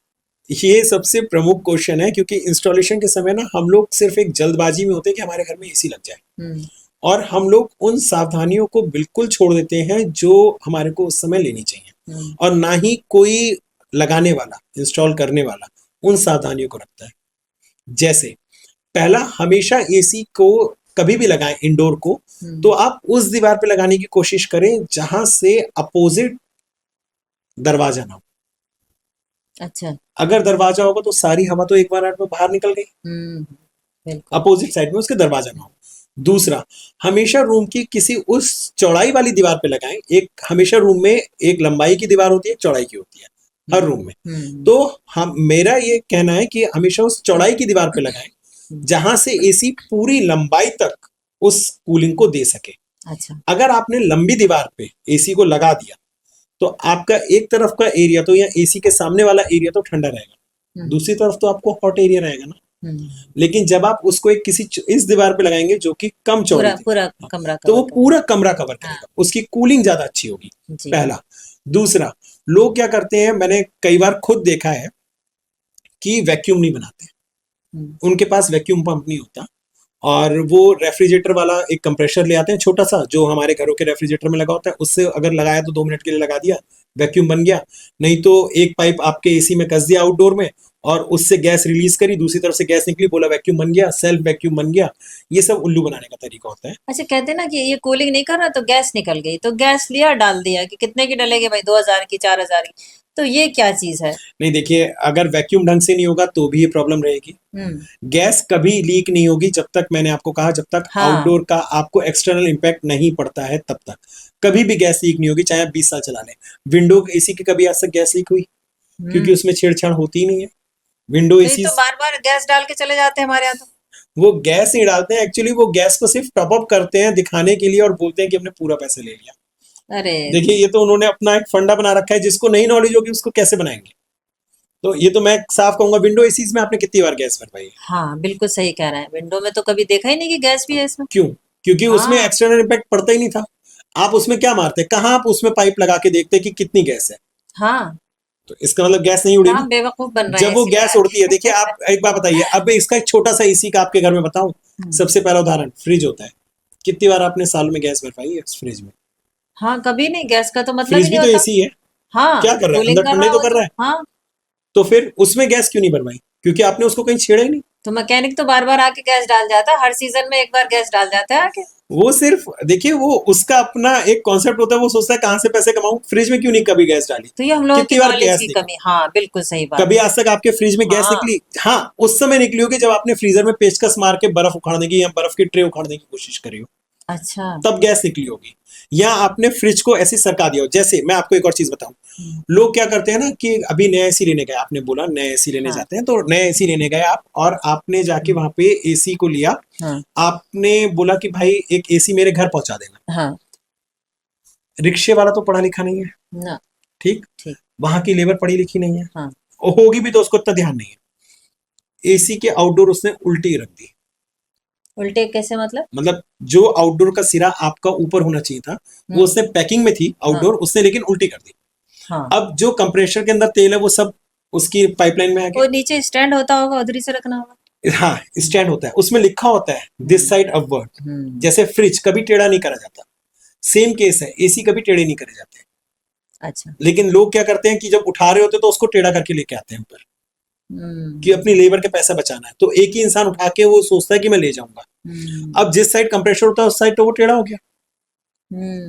ये सबसे प्रमुख क्वेश्चन है, क्योंकि इंस्टॉलेशन के समय ना हम लोग सिर्फ एक जल्दबाजी में होते हैं कि हमारे घर में एसी लग जाए, हम्म। और हम लोग उन सावधानियों को बिल्कुल छोड़ देते हैं जो हमारे को उस समय लेनी चाहिए, और ना ही कोई लगाने वाला, इंस्टॉल करने वाला उन सावधानियों को रखता है। जैसे पहला, हमेशा एसी को कभी भी लगाएं इंडोर को, तो आप उस दीवार पे लगाने की कोशिश करें जहां से अपोजिट दरवाजा ना हो। अच्छा। अगर दरवाजा होगा तो सारी हवा तो एक बार में बाहर निकल गई, बिल्कुल। अपोजिट साइड में उसके दरवाजा ना हो। दूसरा, हमेशा रूम की किसी उस चौड़ाई वाली दीवार पे लगाएं। एक हमेशा रूम में एक लंबाई की दीवार होती है, एक चौड़ाई की होती है हर रूम में। तो हम मेरा ये कहना है कि हमेशा उस चौड़ाई की दीवार पे लगाएं, जहां से एसी पूरी लंबाई तक उस कूलिंग को दे सके। अच्छा। अगर आपने लंबी दीवार पे एसी को लगा दिया, तो आपका एक तरफ का एरिया तो, या एसी के सामने वाला एरिया तो ठंडा रहेगा, दूसरी तरफ तो आपको हॉट एरिया रहेगा ना। लेकिन जब आप उसको एक किसी इस दीवार पे लगाएंगे जो कि कम चौड़ी थी, पूरा कमरा तो वो कवर पूरा कमरा कवर करेगा, उसकी कूलिंग ज्यादा अच्छी होगी। जी। पहला। दूसरा, लोग क्या करते हैं, मैंने कई बार खुद देखा है कि वैक्यूम नहीं बनाते, उनके पास वैक्यूम पंप नहीं होता, और वो रेफ्रिजरेटर वाला एक कंप्रेशर ले आते हैं छोटा सा, जो हमारे घरों के रेफ्रिजरेटर में लगा होता है, उससे अगर लगाया तो 2 मिनट के लिए लगा दिया, वैक्यूम बन गया। नहीं तो एक पाइप आपके एसी में कस दिया आउटडोर में, और उससे गैस रिलीज करी, दूसरी तरफ से गैस निकली, बोला वैक्यूम बन गया, सेल्फ वैक्यूम बन गया। ये सब उल्लू बनाने का तरीका होता है। अच्छा, कहते हैं ना कि ये कूलिंग नहीं कर रहा तो गैस निकल गई, तो गैस लिया डाल दिया कि कितने की डलेगी भाई, 2000 की, 4000 की, तो ये क्या चीज है? नहीं देखिए, अगर वैक्यूम ढंग से नहीं होगा तो भी ये प्रॉब्लम रहेगी। गैस कभी लीक नहीं होगी जब तक, मैंने आपको कहा, जब तक हाँ। आउटडोर का आपको एक्सटर्नल इम्पैक्ट नहीं पड़ता है तब तक कभी भी गैस लीक नहीं होगी, चाहे आप 20 साल चला लें। विंडो एसी की कभी आज तक गैस लीक हुई? क्योंकि उसमें छेड़छाड़ होती ही नहीं है। विंडो तो ये एसी तो बार बार गैस डाल के चले जाते हैं हमारे यहाँ तो। वो गैस नहीं डालते हैं, एक्चुअली वो गैस को सिर्फ टॉप अप करते हैं दिखाने के लिए और बोलते हैं कि हमने पूरा पैसे ले लिया। अरे देखिए, ये तो उन्होंने अपना एक फंडा बना रखा है, जिसको नहीं नॉलेज होगी उसको कैसे बनाएंगे। तो ये तो मैं साफ कहूंगा, विंडो एसीज में आपने कितनी बार गैस भरवाई है? हाँ, बिल्कुल सही कह रहे हैं, विंडो में तो कभी देखा ही नहीं कि गैस भी है इसमें। क्यों? क्योंकि उसमें हाँ एक्सटर्नल इम्पैक्ट पड़ता ही नहीं था। आप उसमें क्या मारते, कहाँ आप उसमें पाइप लगा के देखते कि कितनी गैस है? हाँ, तो इसका मतलब गैस नहीं उड़ी तो ना। हम बेवकूफ बन रहे हैं जब वो गैस इसीलिए। उड़ती है, देखिए आप एक बात बताइए, अब इसका एक छोटा सा एसी का आपके घर में बताऊं। सबसे पहला उदाहरण फ्रिज होता है। कितनी बार आपने साल में गैस भरवाई है उस फ्रिज में? हाँ, कभी नहीं, गैस का तो मतलब ही फ्रिज भी नहीं तो होता। एसी है। हाँ, क्या कर रहा है, कूलिंग अंदर कर ठंडा रहा ही है तो वो कर तो। रहा है। हाँ, तो फिर उसमें गैस क्यों नहीं भरवाई? क्योंकि आपने उसको कहीं छेड़ा ही नहीं। तो मैकेनिक तो बार बार आके गैस डाल जाता है, हर सीजन में एक बार गैस डाल जाता है आके। वो सिर्फ देखिए, वो उसका अपना एक कॉन्सेप्ट होता है, वो सोचता है कहां से पैसे कमाऊं। फ्रिज में क्यों नहीं कभी गैस डाली? तो ये हम लोगों की कितनी बार नॉलेज गैस की निकली? कमी। हाँ, बिल्कुल सही बात कभी है। आज तक आपके फ्रिज में गैस हाँ, निकली? हाँ, उस समय निकली होगी जब आपने फ्रीजर में पेचकस मार के बर्फ उखाड़ने की या बर्फ की ट्रे उखाड़ने की कोशिश करी हो, अच्छा। तब गैस निकली होगी। या आपने फ्रिज को ऐसे सरका दिया हो। जैसे मैं आपको एक और चीज बताऊं, लोग क्या करते हैं ना कि अभी नया एसी लेने गए, आपने बोला नया एसी लेने हाँ, जाते हैं, तो नया एसी लेने गए आप और आपने जाके वहां पे एसी को लिया। हाँ, आपने बोला कि भाई एक एसी मेरे घर पहुंचा देना। हाँ, रिक्शे वाला तो पढ़ा लिखा नहीं है, ना, ठीक? ठीक, वहां की लेबर पढ़ी लिखी नहीं है, हाँ, और होगी भी तो उसको इतना ध्यान नहीं है। एसी के आउटडोर उसने उल्टी रख दी। उल्टे कैसे मतलब? मतलब जो आउटडोर का सिरा आपका ऊपर होना चाहिए था, वो उसने पैकिंग में थी हाँ, आउटडोर, उसने लेकिन उल्टी कर दी। हाँ, अब जो कंप्रेसर के अंदर तेल है वो सब उसकी पाइपलाइन में आ वो गया। नीचे स्टैंड होता होगा, उधर ही से रखना होगा। हाँ, स्टैंड होता है, उसमें लिखा होता है दिस साइड अपवर्ड। जैसे फ्रिज कभी टेढ़ा नहीं करा जाता, सेम केस है, एसी कभी टेढ़े नहीं करे जाते। अच्छा। लेकिन लोग क्या करते हैं कि जब उठा रहे होते तो उसको टेढ़ा करके लेके आते हैं ऊपर, कि हम्म, अपनी लेबर के पैसा बचाना है। तो एक ही इंसान उठा के वो सोचता है कि मैं ले जाऊंगा। अब जिस साइड कंप्रेसर होता है उस साइड तो वो टेढ़ा हो गया,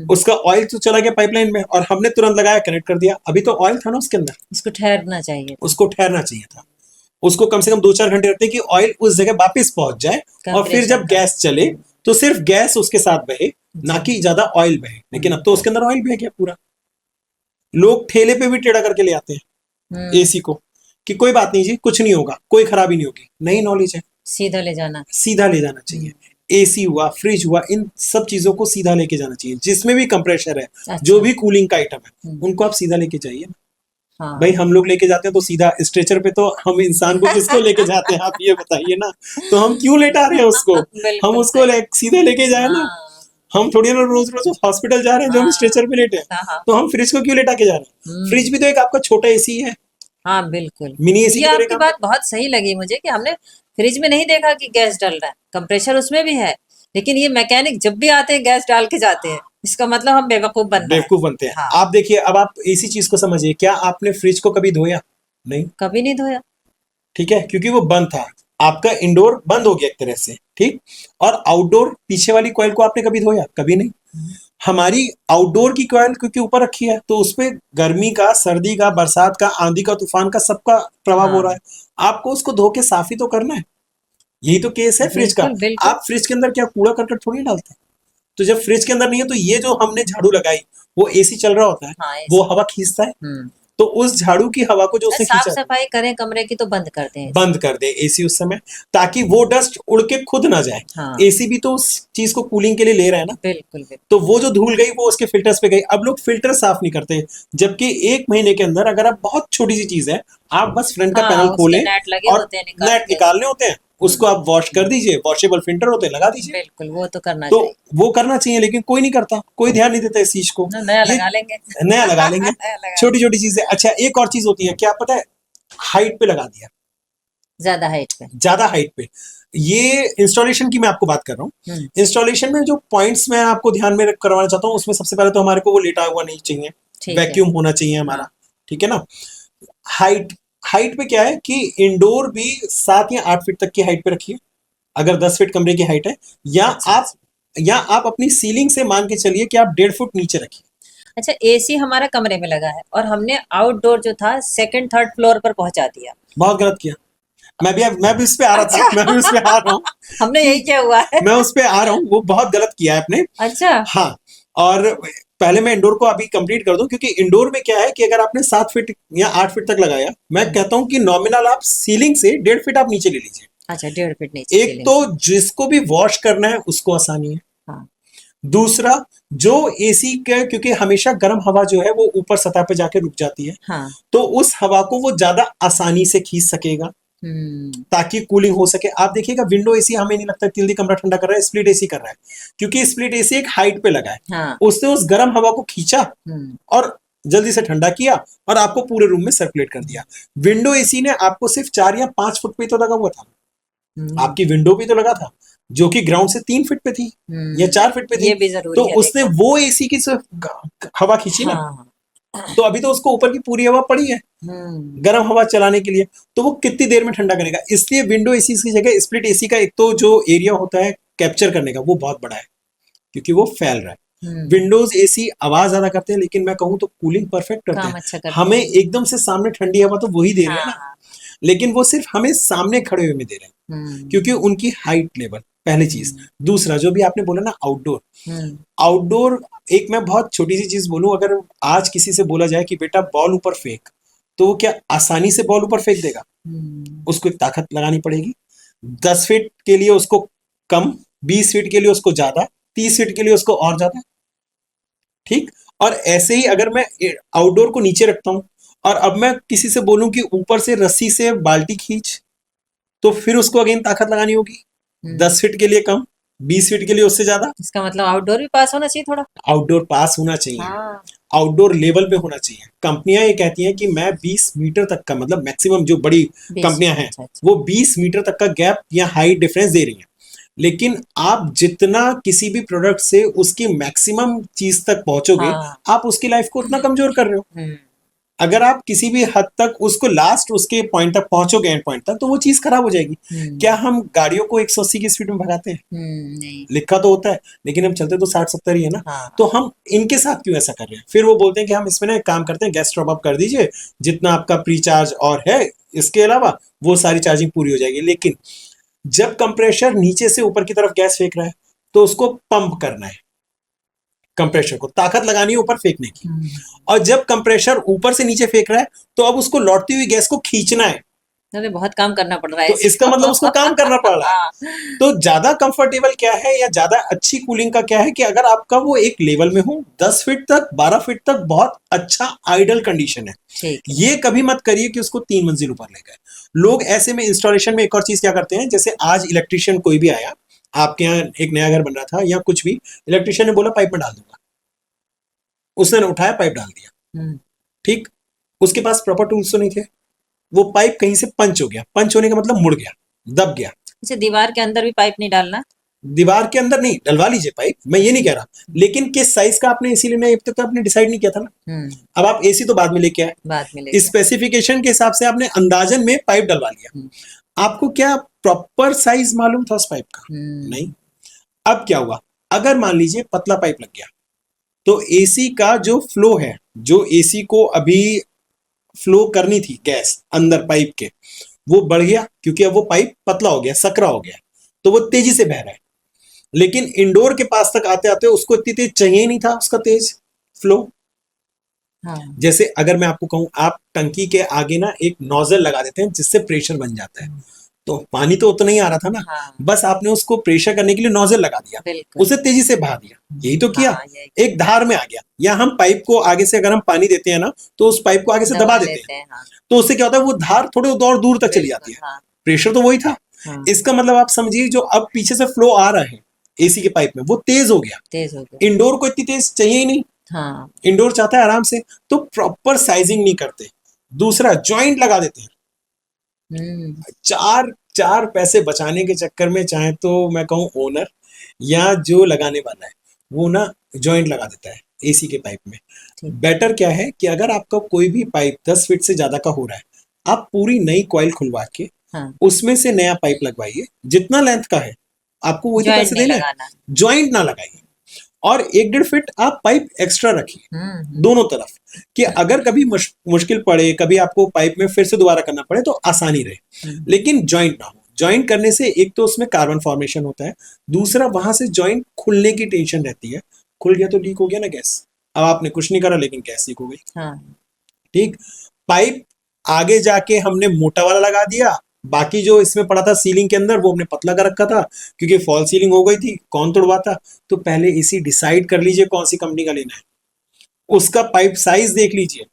उसका ऑयल तो चला गया पाइपलाइन में, और हमने तुरंत लगाया, कनेक्ट कर दिया। अभी तो ऑयल था ना उसके अंदर, इसको ठहरना चाहिए था। उसको ठहरना चाहिए था। उसको कम से कम 2-4 घंटे रखते कि ऑयल उस जगह वापस पहुंच जाए, और फिर कंप्रेसर जब का। गैस चले तो सिर्फ गैस उसके साथ बहे, ना कि ज्यादा ऑयल बहे। लेकिन अब तो उसके अंदर ऑयल बह गया पूरा। लोग ठेले पे भी टेढ़ा करके ले आते हैं एसी को, कि कोई बात नहीं जी, कुछ नहीं होगा, कोई खराबी नहीं होगी। नहीं नॉलेज है, सीधा ले जाना। सीधा ले जाना चाहिए। एसी हुआ, फ्रिज हुआ, इन सब चीजों को सीधा लेके जाना चाहिए। जिसमें भी कंप्रेसर है, अच्छा। जो भी कूलिंग का आइटम है, उनको आप सीधा लेके जाइए ना। हाँ, भाई हम लोग लेके जाते हैं तो सीधा स्ट्रेचर पे, तो हम इंसान को किसको लेके जाते हैं, आप ये बताइए ना। तो हम क्यों लेटा रहे हैं उसको? हम बिल्कुल उसको सही। सीधे लेके जाए ना। हाँ, हम थोड़ी ना रोज रोज हॉस्पिटल जा रहे हैं जो हम स्ट्रेचर पे लेटे हैं। हाँ, हाँ, तो हम फ्रिज को क्यों लेटा के जा रहे हैं? फ्रिज भी तो एक आपका छोटा एसी है, हाँ, बिल्कुल। मिनी एसी ये की तरह आपकी काम बात बहुत सही लगी मुझे कि हमने फ्रिज में नहीं देखा कि गैस डल रहा है, कंप्रेसर उसमें भी है, लेकिन ये मैकेनिक जब भी आते हैं गैस डाल के जाते हैं, इसका मतलब हम बेवकूफ बन रहे हैं। बेवकूफ बनते हैं। हाँ, आप देखिए, अब आप इसी चीज को समझिए, क्या आपने फ्रिज को कभी धोया? नहीं। कभी नहीं धोया। ठीक है, क्योंकि वो बंद था। आपका इंडोर बंद हो गया एक तरह से, ठीक। और आउटडोर पीछे वाली कॉइल को आपने कभी धोया? कभी नहीं। हमारी आउटडोर की कॉइल क्योंकि ऊपर रखी है, तो उसपे गर्मी का, सर्दी का, बरसात का, आंधी का, तूफान का सबका प्रभाव हो रहा है। आपको उसको धो के साफ ही तो करना है। यही तो केस है फ्रिज का। बिल्कुल, बिल्कुल। आप फ्रिज के अंदर क्या कूड़ा करकट थोड़ी डालते हैं? तो जब फ्रिज के अंदर नहीं है, तो ये जो हमने झाड़ू लगाई, वो एसी चल रहा होता है, हाँ, वो हवा खींचता है। तो उस झाड़ू की हवा को जो उसने साफ खींचा, सफाई करें कमरे की तो बंद कर दें। बंद कर दे एसी उस समय, ताकि वो डस्ट उड़ के खुद ना जाए। हाँ, एसी भी तो उस चीज को कूलिंग के लिए ले रहा है ना। बिल्कुल, बिल्कुल। तो वो जो धूल गई वो उसके फिल्टर्स पे गई। अब लोग फिल्टर साफ नहीं करते, जबकि 1 महीने के अंदर, अगर आप बहुत छोटी सी चीज है, आप बस फ्रंट का हाँ, पैनल उसके खोलें नेट लगे और होते हैं, नेट निकालने होते हैं, उसको आप वॉश कर दीजिए, वॉशेबल फिल्टर होते हैं, लगा दीजिए। बिल्कुल, वो तो करना तो चाहिए। वो करना चाहिए, लेकिन कोई नहीं करता, कोई ध्यान नहीं देता इस चीज को। नया ये लगा लेंगे। नया लगा लेंगे, नया लगा छोटी छोटी चीजें। अच्छा, एक और चीज होती है, क्या पता है? हाइट पे लगा दिया, ज्यादा हाइट पे। ज्यादा हाइट पे। ये इंस्टॉलेशन की मैं आपको बात कर रहा हूँ। इंस्टॉलेशन में जो पॉइंट्स मैं आपको ध्यान में करवाना चाहता हूँ, उसमें सबसे पहले तो हमारे को वो लेटा हुआ नहीं चाहिए, ठीक है। वैक्यूम होना चाहिए हमारा, ठीक है ना। हाइट हाइट पे क्या है कि इंडोर भी 7 या 8 फीट तक की हाइट पे रखिए, अगर 10 फीट कमरे की हाइट है, या अच्छा आप या आप अपनी सीलिंग से मान के चलिए कि आप 1.5 फुट नीचे रखिए। अच्छा, एसी हमारा कमरे में लगा है और हमने आउटडोर जो था सेकंड थर्ड फ्लोर पर पहुंचा दिया। बहुत गलत किया। मैं भी उस पे आ रहा था, अच्छा मैं भी उस पे आ रहा हूँ हमने कि यही क्या हुआ है। मैं उस पे आ रहा हूँ, वो बहुत गलत किया है आपने। अच्छा। हाँ, और पहले मैं इंडोर को अभी कंप्लीट कर दूं, क्योंकि इंडोर में क्या है कि अगर आपने 7 फीट या 8 फीट तक लगाया, मैं कहता हूं कि नॉमिनल आप सीलिंग से 1.5 फीट आप नीचे ले लीजिए। अच्छा, 1.5 फीट नीचे एक सीलिंग तो से। जिसको भी वॉश करना है उसको आसानी है, हाँ। दूसरा जो एसी का, क्योंकि हमेशा गर्म हवा जो है वो ऊपर सतह पे जाके रुक जाती है, हाँ। तो उस हवा को वो ज्यादा आसानी से खींच सकेगा हम्म। ताकि कूलिंग हो सके। आप देखिएगा विंडो एसी हमें नहीं लगता जल्दी कमरा ठंडा कर रहा है, स्प्लिट एसी कर रहा है, क्योंकि स्प्लिट एसी एक हाइट पे लगा है, हाँ। उसने उस गर्म हवा को खींचा हम्म। और जल्दी से ठंडा किया और आपको पूरे रूम में सर्कुलेट कर दिया। विंडो एसी ने आपको सिर्फ 4 या 5 फुट पे तो लगा हुआ था, हम्म। आपकी विंडो भी तो लगा था जो कि ग्राउंड से 3 फीट पे थी या 4 फीट पे थी, ये भी तो जरूरी है उसने देखना। वो एसी की सिर्फ हवा खींची ना, हाँ। तो अभी तो उसको ऊपर की पूरी हवा पड़ी है हम्म। गर्म हवा चलाने के लिए, तो वो कितनी देर में ठंडा करेगा। इसलिए विंडो एसी की जगह स्प्लिट एसी का एक तो जो एरिया होता है कैप्चर करने का वो बहुत बड़ा है, क्योंकि वो फैल रहा है। विंडोज एसी आवाज ज्यादा करते हैं, लेकिन मैं कहूँ तो कूलिंग परफेक्ट करते काम हैं। अच्छा करते हमें हैं। एकदम से सामने ठंडी हवा तो वही दे रहे हैं ना, हाँ। लेकिन वो सिर्फ हमें सामने खड़े हुए में दे रहे हैं, क्योंकि उनकी हाइट लेवल पहली चीज। दूसरा जो भी आपने बोला ना आउटडोर, हम्म। आउटडोर एक मैं बहुत छोटी सी चीज बोलूं, अगर आज किसी से बोला जाए कि बेटा बॉल ऊपर फेंक, तो वो क्या आसानी से बॉल ऊपर फेंक देगा? उसको एक ताकत लगानी पड़ेगी। 10 फीट के लिए उसको कम, 20 फीट के लिए उसको ज्यादा, 30 फीट के लिए उसको और ज्यादा, ठीक। और ऐसे ही अगर मैं आउटडोर को नीचे रखता हूं और अब मैं किसी से बोलूं कि ऊपर से रस्सी से बाल्टी खींच, तो फिर उसको अगेन ताकत लगानी होगी। 10 फीट के लिए कम, 20 फीट के लिए उससे ज्यादा। इसका मतलब आउटडोर भी पास होना चाहिए थोड़ा। आउटडोर पास होना चाहिए, हाँ। आउटडोर लेवल पे होना चाहिए। कंपनियां ये कहती हैं कि मैं 20 मीटर तक का, मतलब मैक्सिमम जो बड़ी 20 कंपनियां फीट हैं अच्छा अच्छा। वो 20 मीटर तक का गैप या हाइट डिफरेंस दे रही हैं, लेकिन आप जितना किसी भी प्रोडक्ट से उसकी मैक्सिमम चीज तक पहुंचोगे, हाँ। आप उसकी लाइफ को उतना कमजोर कर रहे हो। हम्म। अगर आप किसी भी हद तक उसको लास्ट उसके पॉइंट तक पहुंचोगे, एंड पॉइंट तक, तो वो चीज खराब हो जाएगी। क्या हम गाड़ियों को 180 की स्पीड में भगाते हैं? नहीं। लिखा तो होता है, लेकिन हम चलते तो 60-70 ही है ना। हाँ। तो हम इनके साथ क्यों ऐसा कर रहे हैं? फिर वो बोलते हैं कि हम इसमें ना एक काम करते हैं, गैस टॉप अप कर दीजिए, जितना आपका प्री चार्ज और है इसके अलावा वो सारी चार्जिंग पूरी हो जाएगी। लेकिन जब कंप्रेशर नीचे से ऊपर की तरफ गैस फेंक रहा है, तो उसको पंप करना है, कंप्रेशर को ताकत लगानी है ऊपर फेंकने की। और जब कंप्रेशर ऊपर से नीचे फेंक रहा है, तो अब उसको लौटती हुई गैस को खींचना है, अरे बहुत काम करना पड़ रहा है तो इसका इसको। मतलब उसको काम करना पड़ रहा है। हाँ। तो ज्यादा कंफर्टेबल क्या है या ज्यादा अच्छी कूलिंग का क्या है कि अगर आपका वो एक लेवल में हो, 10 फीट तक 12 फीट तक बहुत अच्छा आइडल कंडीशन है। ठीक है। ये कभी मत करिए कि उसको 3 मंजिल ऊपर ले गए। लोग ऐसे में इंस्टॉलेशन में एक और चीज क्या करते हैं, जैसे आज इलेक्ट्रिशियन कोई भी आया, आपके यहाँ एक नया घर बन रहा था या कुछ भी, इलेक्ट्रिशियन ने बोला पाइप में डाल दूंगा, उसने उठाया पाइप डाल दिया, ठीक। उसके पास प्रॉपर टूल्स तो नहीं थे, वो पाइप कहीं से पंच हो गया, पंच होने का मतलब मुड़ गया, दब गया। अच्छा, दीवार के अंदर भी पाइप नहीं डालना। दीवार के अंदर नहीं, डलवा लीजिए पाइप, मैं ये नहीं कह रहा, लेकिन किस साइज का आपने एसी लेना है अब तक तो आपने डिसाइड नहीं किया था ना। अब आप एसी तो बाद में लेके आए, बाद में लेके स्पेसिफिकेशन के हिसाब से आपने अंदाजन में पाइप डलवा लिया, आपको क्या प्रॉपर साइज मालूम था उस पाइप का? नहीं। अब क्या हुआ, अगर मान लीजिए पतला पाइप लग गया, तो एसी का जो फ्लो है, जो एसी को अभी फ्लो करनी थी गैस अंदर पाइप के, वो बढ़ गया, क्योंकि अब वो पाइप पतला हो गया, सकरा हो गया, तो वो तेजी से बह रहा है। लेकिन इंडोर के पास तक आते आते उसको इतनी तेज चाहिए नहीं था उसका तेज फ्लो। हाँ। जैसे अगर मैं आपको कहूं, आप टंकी के आगे ना एक नोजल लगा देते हैं जिससे प्रेशर बन जाता है, तो पानी तो उतना ही आ रहा था ना। हाँ। बस आपने उसको प्रेशर करने के लिए नोजल लगा दिया, बिल्कुल। उसे तेजी से बहा दिया, यही तो किया। हाँ, यही एक धार में आ गया। या हम पाइप को आगे से अगर हम पानी देते हैं ना, तो उस पाइप को आगे से दबा देते हैं, हाँ। तो उससे क्या होता है, वो धार थोड़े और दूर तक चली जाती है, हाँ। प्रेशर तो वही था। हाँ। इसका मतलब आप समझिए जो अब पीछे से फ्लो आ रहा है एसी के पाइप में, वो तेज हो गया। तेज हो गया। इंडोर को इतनी तेज चाहिए ही नहीं, हाँ। इंडोर चाहता है आराम से, तो प्रॉपर साइजिंग नहीं करते। दूसरा जॉइंट लगा देते हैं, चार चार पैसे बचाने के चक्कर में, चाहे तो मैं कहूँ ओनर या जो लगाने वाला है, वो ना जॉइंट लगा देता है एसी के पाइप में। बेटर क्या है कि अगर आपका कोई भी पाइप 10 फीट से ज्यादा का हो रहा है, आप पूरी नई कॉइल खुलवा के हाँ, उसमें से नया पाइप लगवाइए, जितना लेंथ का है आपको वही तो जॉइंट पैसे नहीं देने हैं। लगाना। ज्वाइंट ना लगाइए, और 1-1.5 फीट आप पाइप एक्स्ट्रा रखिए दोनों तरफ, कि अगर कभी मुश्किल पड़े, कभी आपको पाइप में फिर से दोबारा करना पड़े तो आसानी रहे, लेकिन जॉइंट ना हो। जॉइंट करने से एक तो उसमें कार्बन फॉर्मेशन होता है, दूसरा वहां से जॉइंट खुलने की टेंशन रहती है। खुल गया तो लीक हो गया ना गैस, अब आपने कुछ नहीं करा लेकिन गैस लीक हो गई। हाँ, ठीक, पाइप आगे जाके हमने मोटा वाला लगा दिया, बाकी जो इसमें पड़ा था सीलिंग के अंदर वो हमने पतला कर रखा था, क्योंकि फॉल सीलिंग हो गई थी, कौन तोड़वाता। तो पहले इसी डिसाइड कर लीजिए कौन सी कंपनी का लेना है, उसका पाइप साइज देख लीजिए।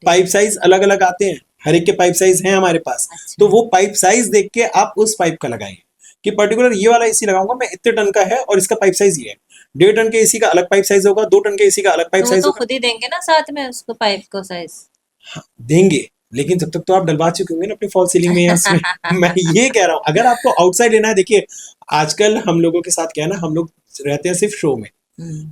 पाइप साइज अलग अलग आते हैं, हर एक के पाइप साइज हैं हमारे पास। अच्छा। तो वो पाइप साइज देख के आप उस पाइप का लगाइए, कि पर्टिकुलर ये वाला एसी लगाऊंगा मैं, इतने टन का है और इसका पाइप साइज ये है। 1.5 टन के एसी का अलग पाइप साइज होगा, 2 टन के एसी का अलग पाइप तो वो साइज तो होगा। खुद ही देंगे ना साथ में उसको पाइप को साइज। हाँ, देंगे, लेकिन जब तक तो आप डलवा चुके होंगे ना अपनी फॉल सीलिंग में या उसमें। मैं ये कह रहा हूँ, अगर आपको आउटसाइड लेना है, देखिए आजकल हम लोगों के साथ क्या है ना, हम लोग रहते हैं सिर्फ शो में।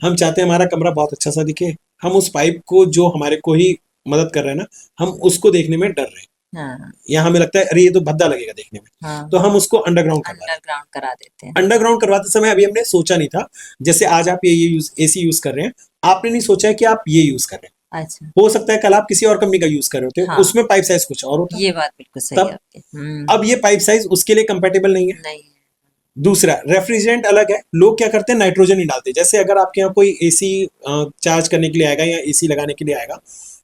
हम चाहते हैं हमारा कमरा बहुत अच्छा सा दिखे, हम उस पाइप को जो हमारे को ही मदद कर रहे हैं ना, हम उसको देखने में डर रहे हैं, हाँ, या हमें लगता है अरे ये तो भद्दा लगेगा देखने में, हाँ, तो हम उसको अंडरग्राउंड करवा देते अंडरग्राउंड करा देते हैं। हैं। अंडरग्राउंड करवाते समय अभी हमने सोचा नहीं था, जैसे आज आप ये यूज एसी यूज कर रहे हैं, आपने नहीं सोचा है कि आप ये यूज कर रहे हैं। अच्छा, हो सकता है कल आप किसी और कंपनी का यूज कर रहे होते, हाँ, उसमें पाइप साइज कुछ और होता, ये बात बिल्कुल सही है तब आपकी। अब ये पाइप साइज उसके लिए कंपेटेबल नहीं है। नहीं है। दूसरा, रेफ्रिजरेंट अलग है, लोग क्या करते हैं नाइट्रोजन नहीं डालते। जैसे अगर आपके यहाँ कोई एसी चार्ज करने के लिए आएगा या एसी लगाने के लिए आएगा,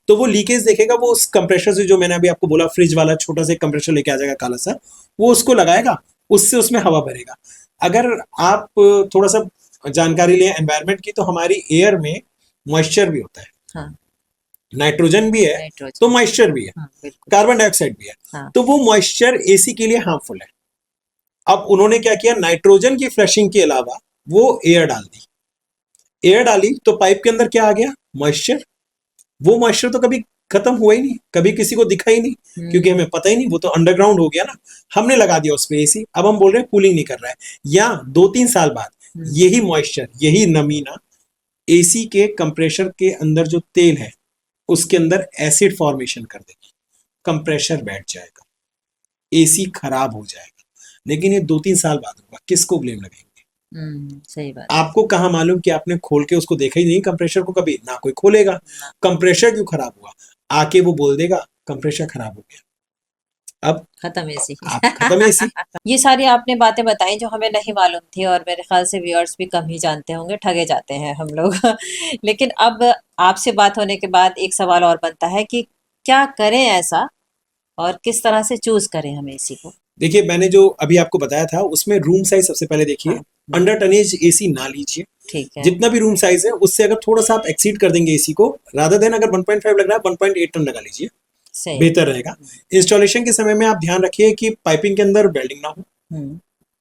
तो वो लीकेज देखेगा, वो उस कंप्रेशर से, जो मैंने अभी आपको बोला फ्रिज वाला छोटा सा कंप्रेशर लेके आ जाएगा काला सा, वो उसको लगाएगा, उससे उसमें हवा भरेगा। अगर आप थोड़ा सा जानकारी लें एनवायरनमेंट की, तो हमारी एयर में मॉइस्चर भी होता है, हाँ, नाइट्रोजन भी है नाइट्रोजन, तो मॉइस्चर भी है, हाँ, बिल्कुल, कार्बन डाइऑक्साइड भी है। हाँ, तो वो मॉइस्चर एसी के लिए हार्मफुल है। अब उन्होंने क्या किया, नाइट्रोजन की फ्लशिंग के अलावा वो एयर डाल दी। एयर डाली तो पाइप के अंदर क्या आ गया, मॉइस्चर। वो मॉइस्चर तो कभी खत्म हुआ ही नहीं, कभी किसी को दिखा ही नहीं, क्योंकि हमें पता ही नहीं, वो तो अंडरग्राउंड हो गया ना। हमने लगा दिया उस पे एसी, अब हम बोल रहे हैं कूलिंग नहीं कर रहा है, या 2-3 साल बाद यही मॉइस्चर, यही नमी ना एसी के कंप्रेशर के अंदर जो तेल है उसके अंदर एसिड फॉर्मेशन कर देगी, कंप्रेशर बैठ जाएगा, एसी खराब हो जाएगा। लेकिन ये 2-3 साल बाद होगा, किसको ब्लेम लगाएंगे? सही बात। आपको कहाँ मालूम कि आपने खोल के उसको देखा ही नहीं कंप्रेशर को, कभी ना कोई खोलेगा। कंप्रेशर क्यों खराब हुआ, आके वो बोल देगा कंप्रेशर खराब हो गया, अब खत्म एसी। आप खत्म एसी। ये सारी आपने बातें बताई जो हमें नहीं मालूम थी, और मेरे ख्याल से व्यूअर्स भी कम ही जानते होंगे, ठगे जाते हैं हम लोग। लेकिन अब आपसे बात होने के बाद एक सवाल और बनता है कि क्या करें ऐसा, और किस तरह से चूज करें हम एसी को। देखिए मैंने जो अभी आपको बताया था उसमें रूम साइज सबसे पहले देखिए, हाँ, अंडर टनेज एसी ना लीजिए। ठीक है। जितना भी रूम साइज है उससे अगर थोड़ा सा आप एक्सीड कर देंगे एसी को, रादर देन अगर 1.5 लग रहा है 1.8 टन लगा लीजिए, सही। बेहतर रहेगा। इंस्टॉलेशन के समय में आप ध्यान रखिए कि पाइपिंग के अंदर वेल्डिंग ना हो,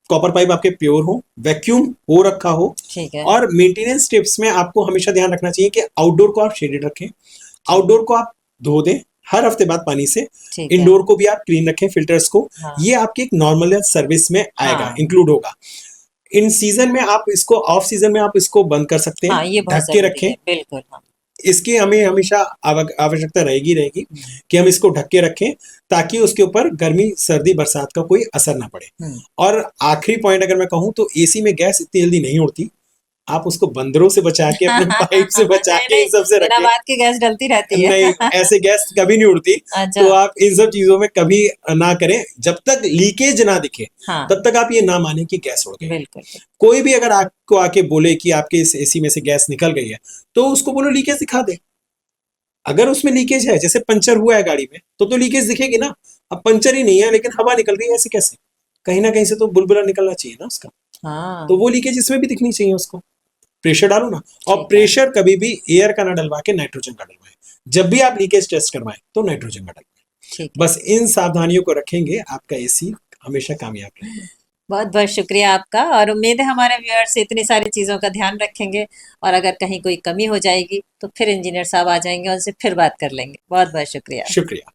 कॉपर पाइप आपके प्योर हो, वैक्यूम हो रखा हो, ठीक है। और मेंटेनेंस टिप्स में आपको हमेशा ध्यान रखना चाहिए कि आउटडोर को आप शेडेड रखें, आउटडोर को आप धो दें हर हफ्ते बाद पानी से, ठीक है। इंडोर को भी आप क्लीन रखें फिल्टर्स को। हाँ। ये आपकी एक नॉर्मल सर्विस में आएगा, हाँ। इंक्लूड होगा। इन सीजन में आप इसको, ऑफ सीजन में आप इसको बंद कर सकते हैं, हाँ, ये बहुत ढक के जरूरी रखें। है, बिल्कुल। हाँ। इसकी हमें हमेशा आवश्यकता रहेगी रहेगी कि हम इसको ढक के रखें, ताकि उसके ऊपर गर्मी सर्दी बरसात का कोई असर ना पड़े। और आखिरी पॉइंट अगर मैं कहूँ तो एसी में गैस इतनी जल्दी नहीं उड़ती, आप उसको बंदरों से बचा के, अपने पाइप से बचा नहीं, के, इन सब से बिना रखें। बात की गैस डलती रहती है। नहीं, ऐसे गैस कभी नहीं उड़ती। अच्छा। तो आप इन सब चीजों में कभी ना करें, जब तक लीकेज ना दिखे हाँ। तब तक आप ये ना माने कि गैस उड़ गई। बिल्कुल। कोई भी अगर आपको आके बोले कि आपके इस एसी में से गैस निकल गई है, तो उसको बोलो लीकेज दिखा दे। अगर उसमें लीकेज है, जैसे पंचर हुआ है गाड़ी में, तो लीकेज दिखेगी ना। अब पंचर ही नहीं है लेकिन हवा निकल रही है, ऐसे कैसे? कहीं ना कहीं से तो बुलबुला निकलना चाहिए ना उसका। हाँ। तो वो लीकेज इसमें भी दिखनी चाहिए उसको। प्रेशर डालो ना, और ठीक है। प्रेशर कभी भी एयर का ना डलवा के नाइट्रोजन का डलवाएं। जब भी आप लीकेज टेस्ट करवाएं तो नाइट्रोजन का डलवाएं। ठीक है। बस इन सावधानियों को रखेंगे, आपका एसी हमेशा कामयाब रहेगा। बहुत बहुत शुक्रिया आपका, और उम्मीद है हमारे व्यूअर्स इतनी सारी चीज़ों का ध्यान रखेंगे, और अगर कहीं कोई कमी हो जाएगी तो फिर इंजीनियर साहब आ जाएंगे, उनसे फिर बात कर लेंगे। बहुत बहुत शुक्रिया। शुक्रिया।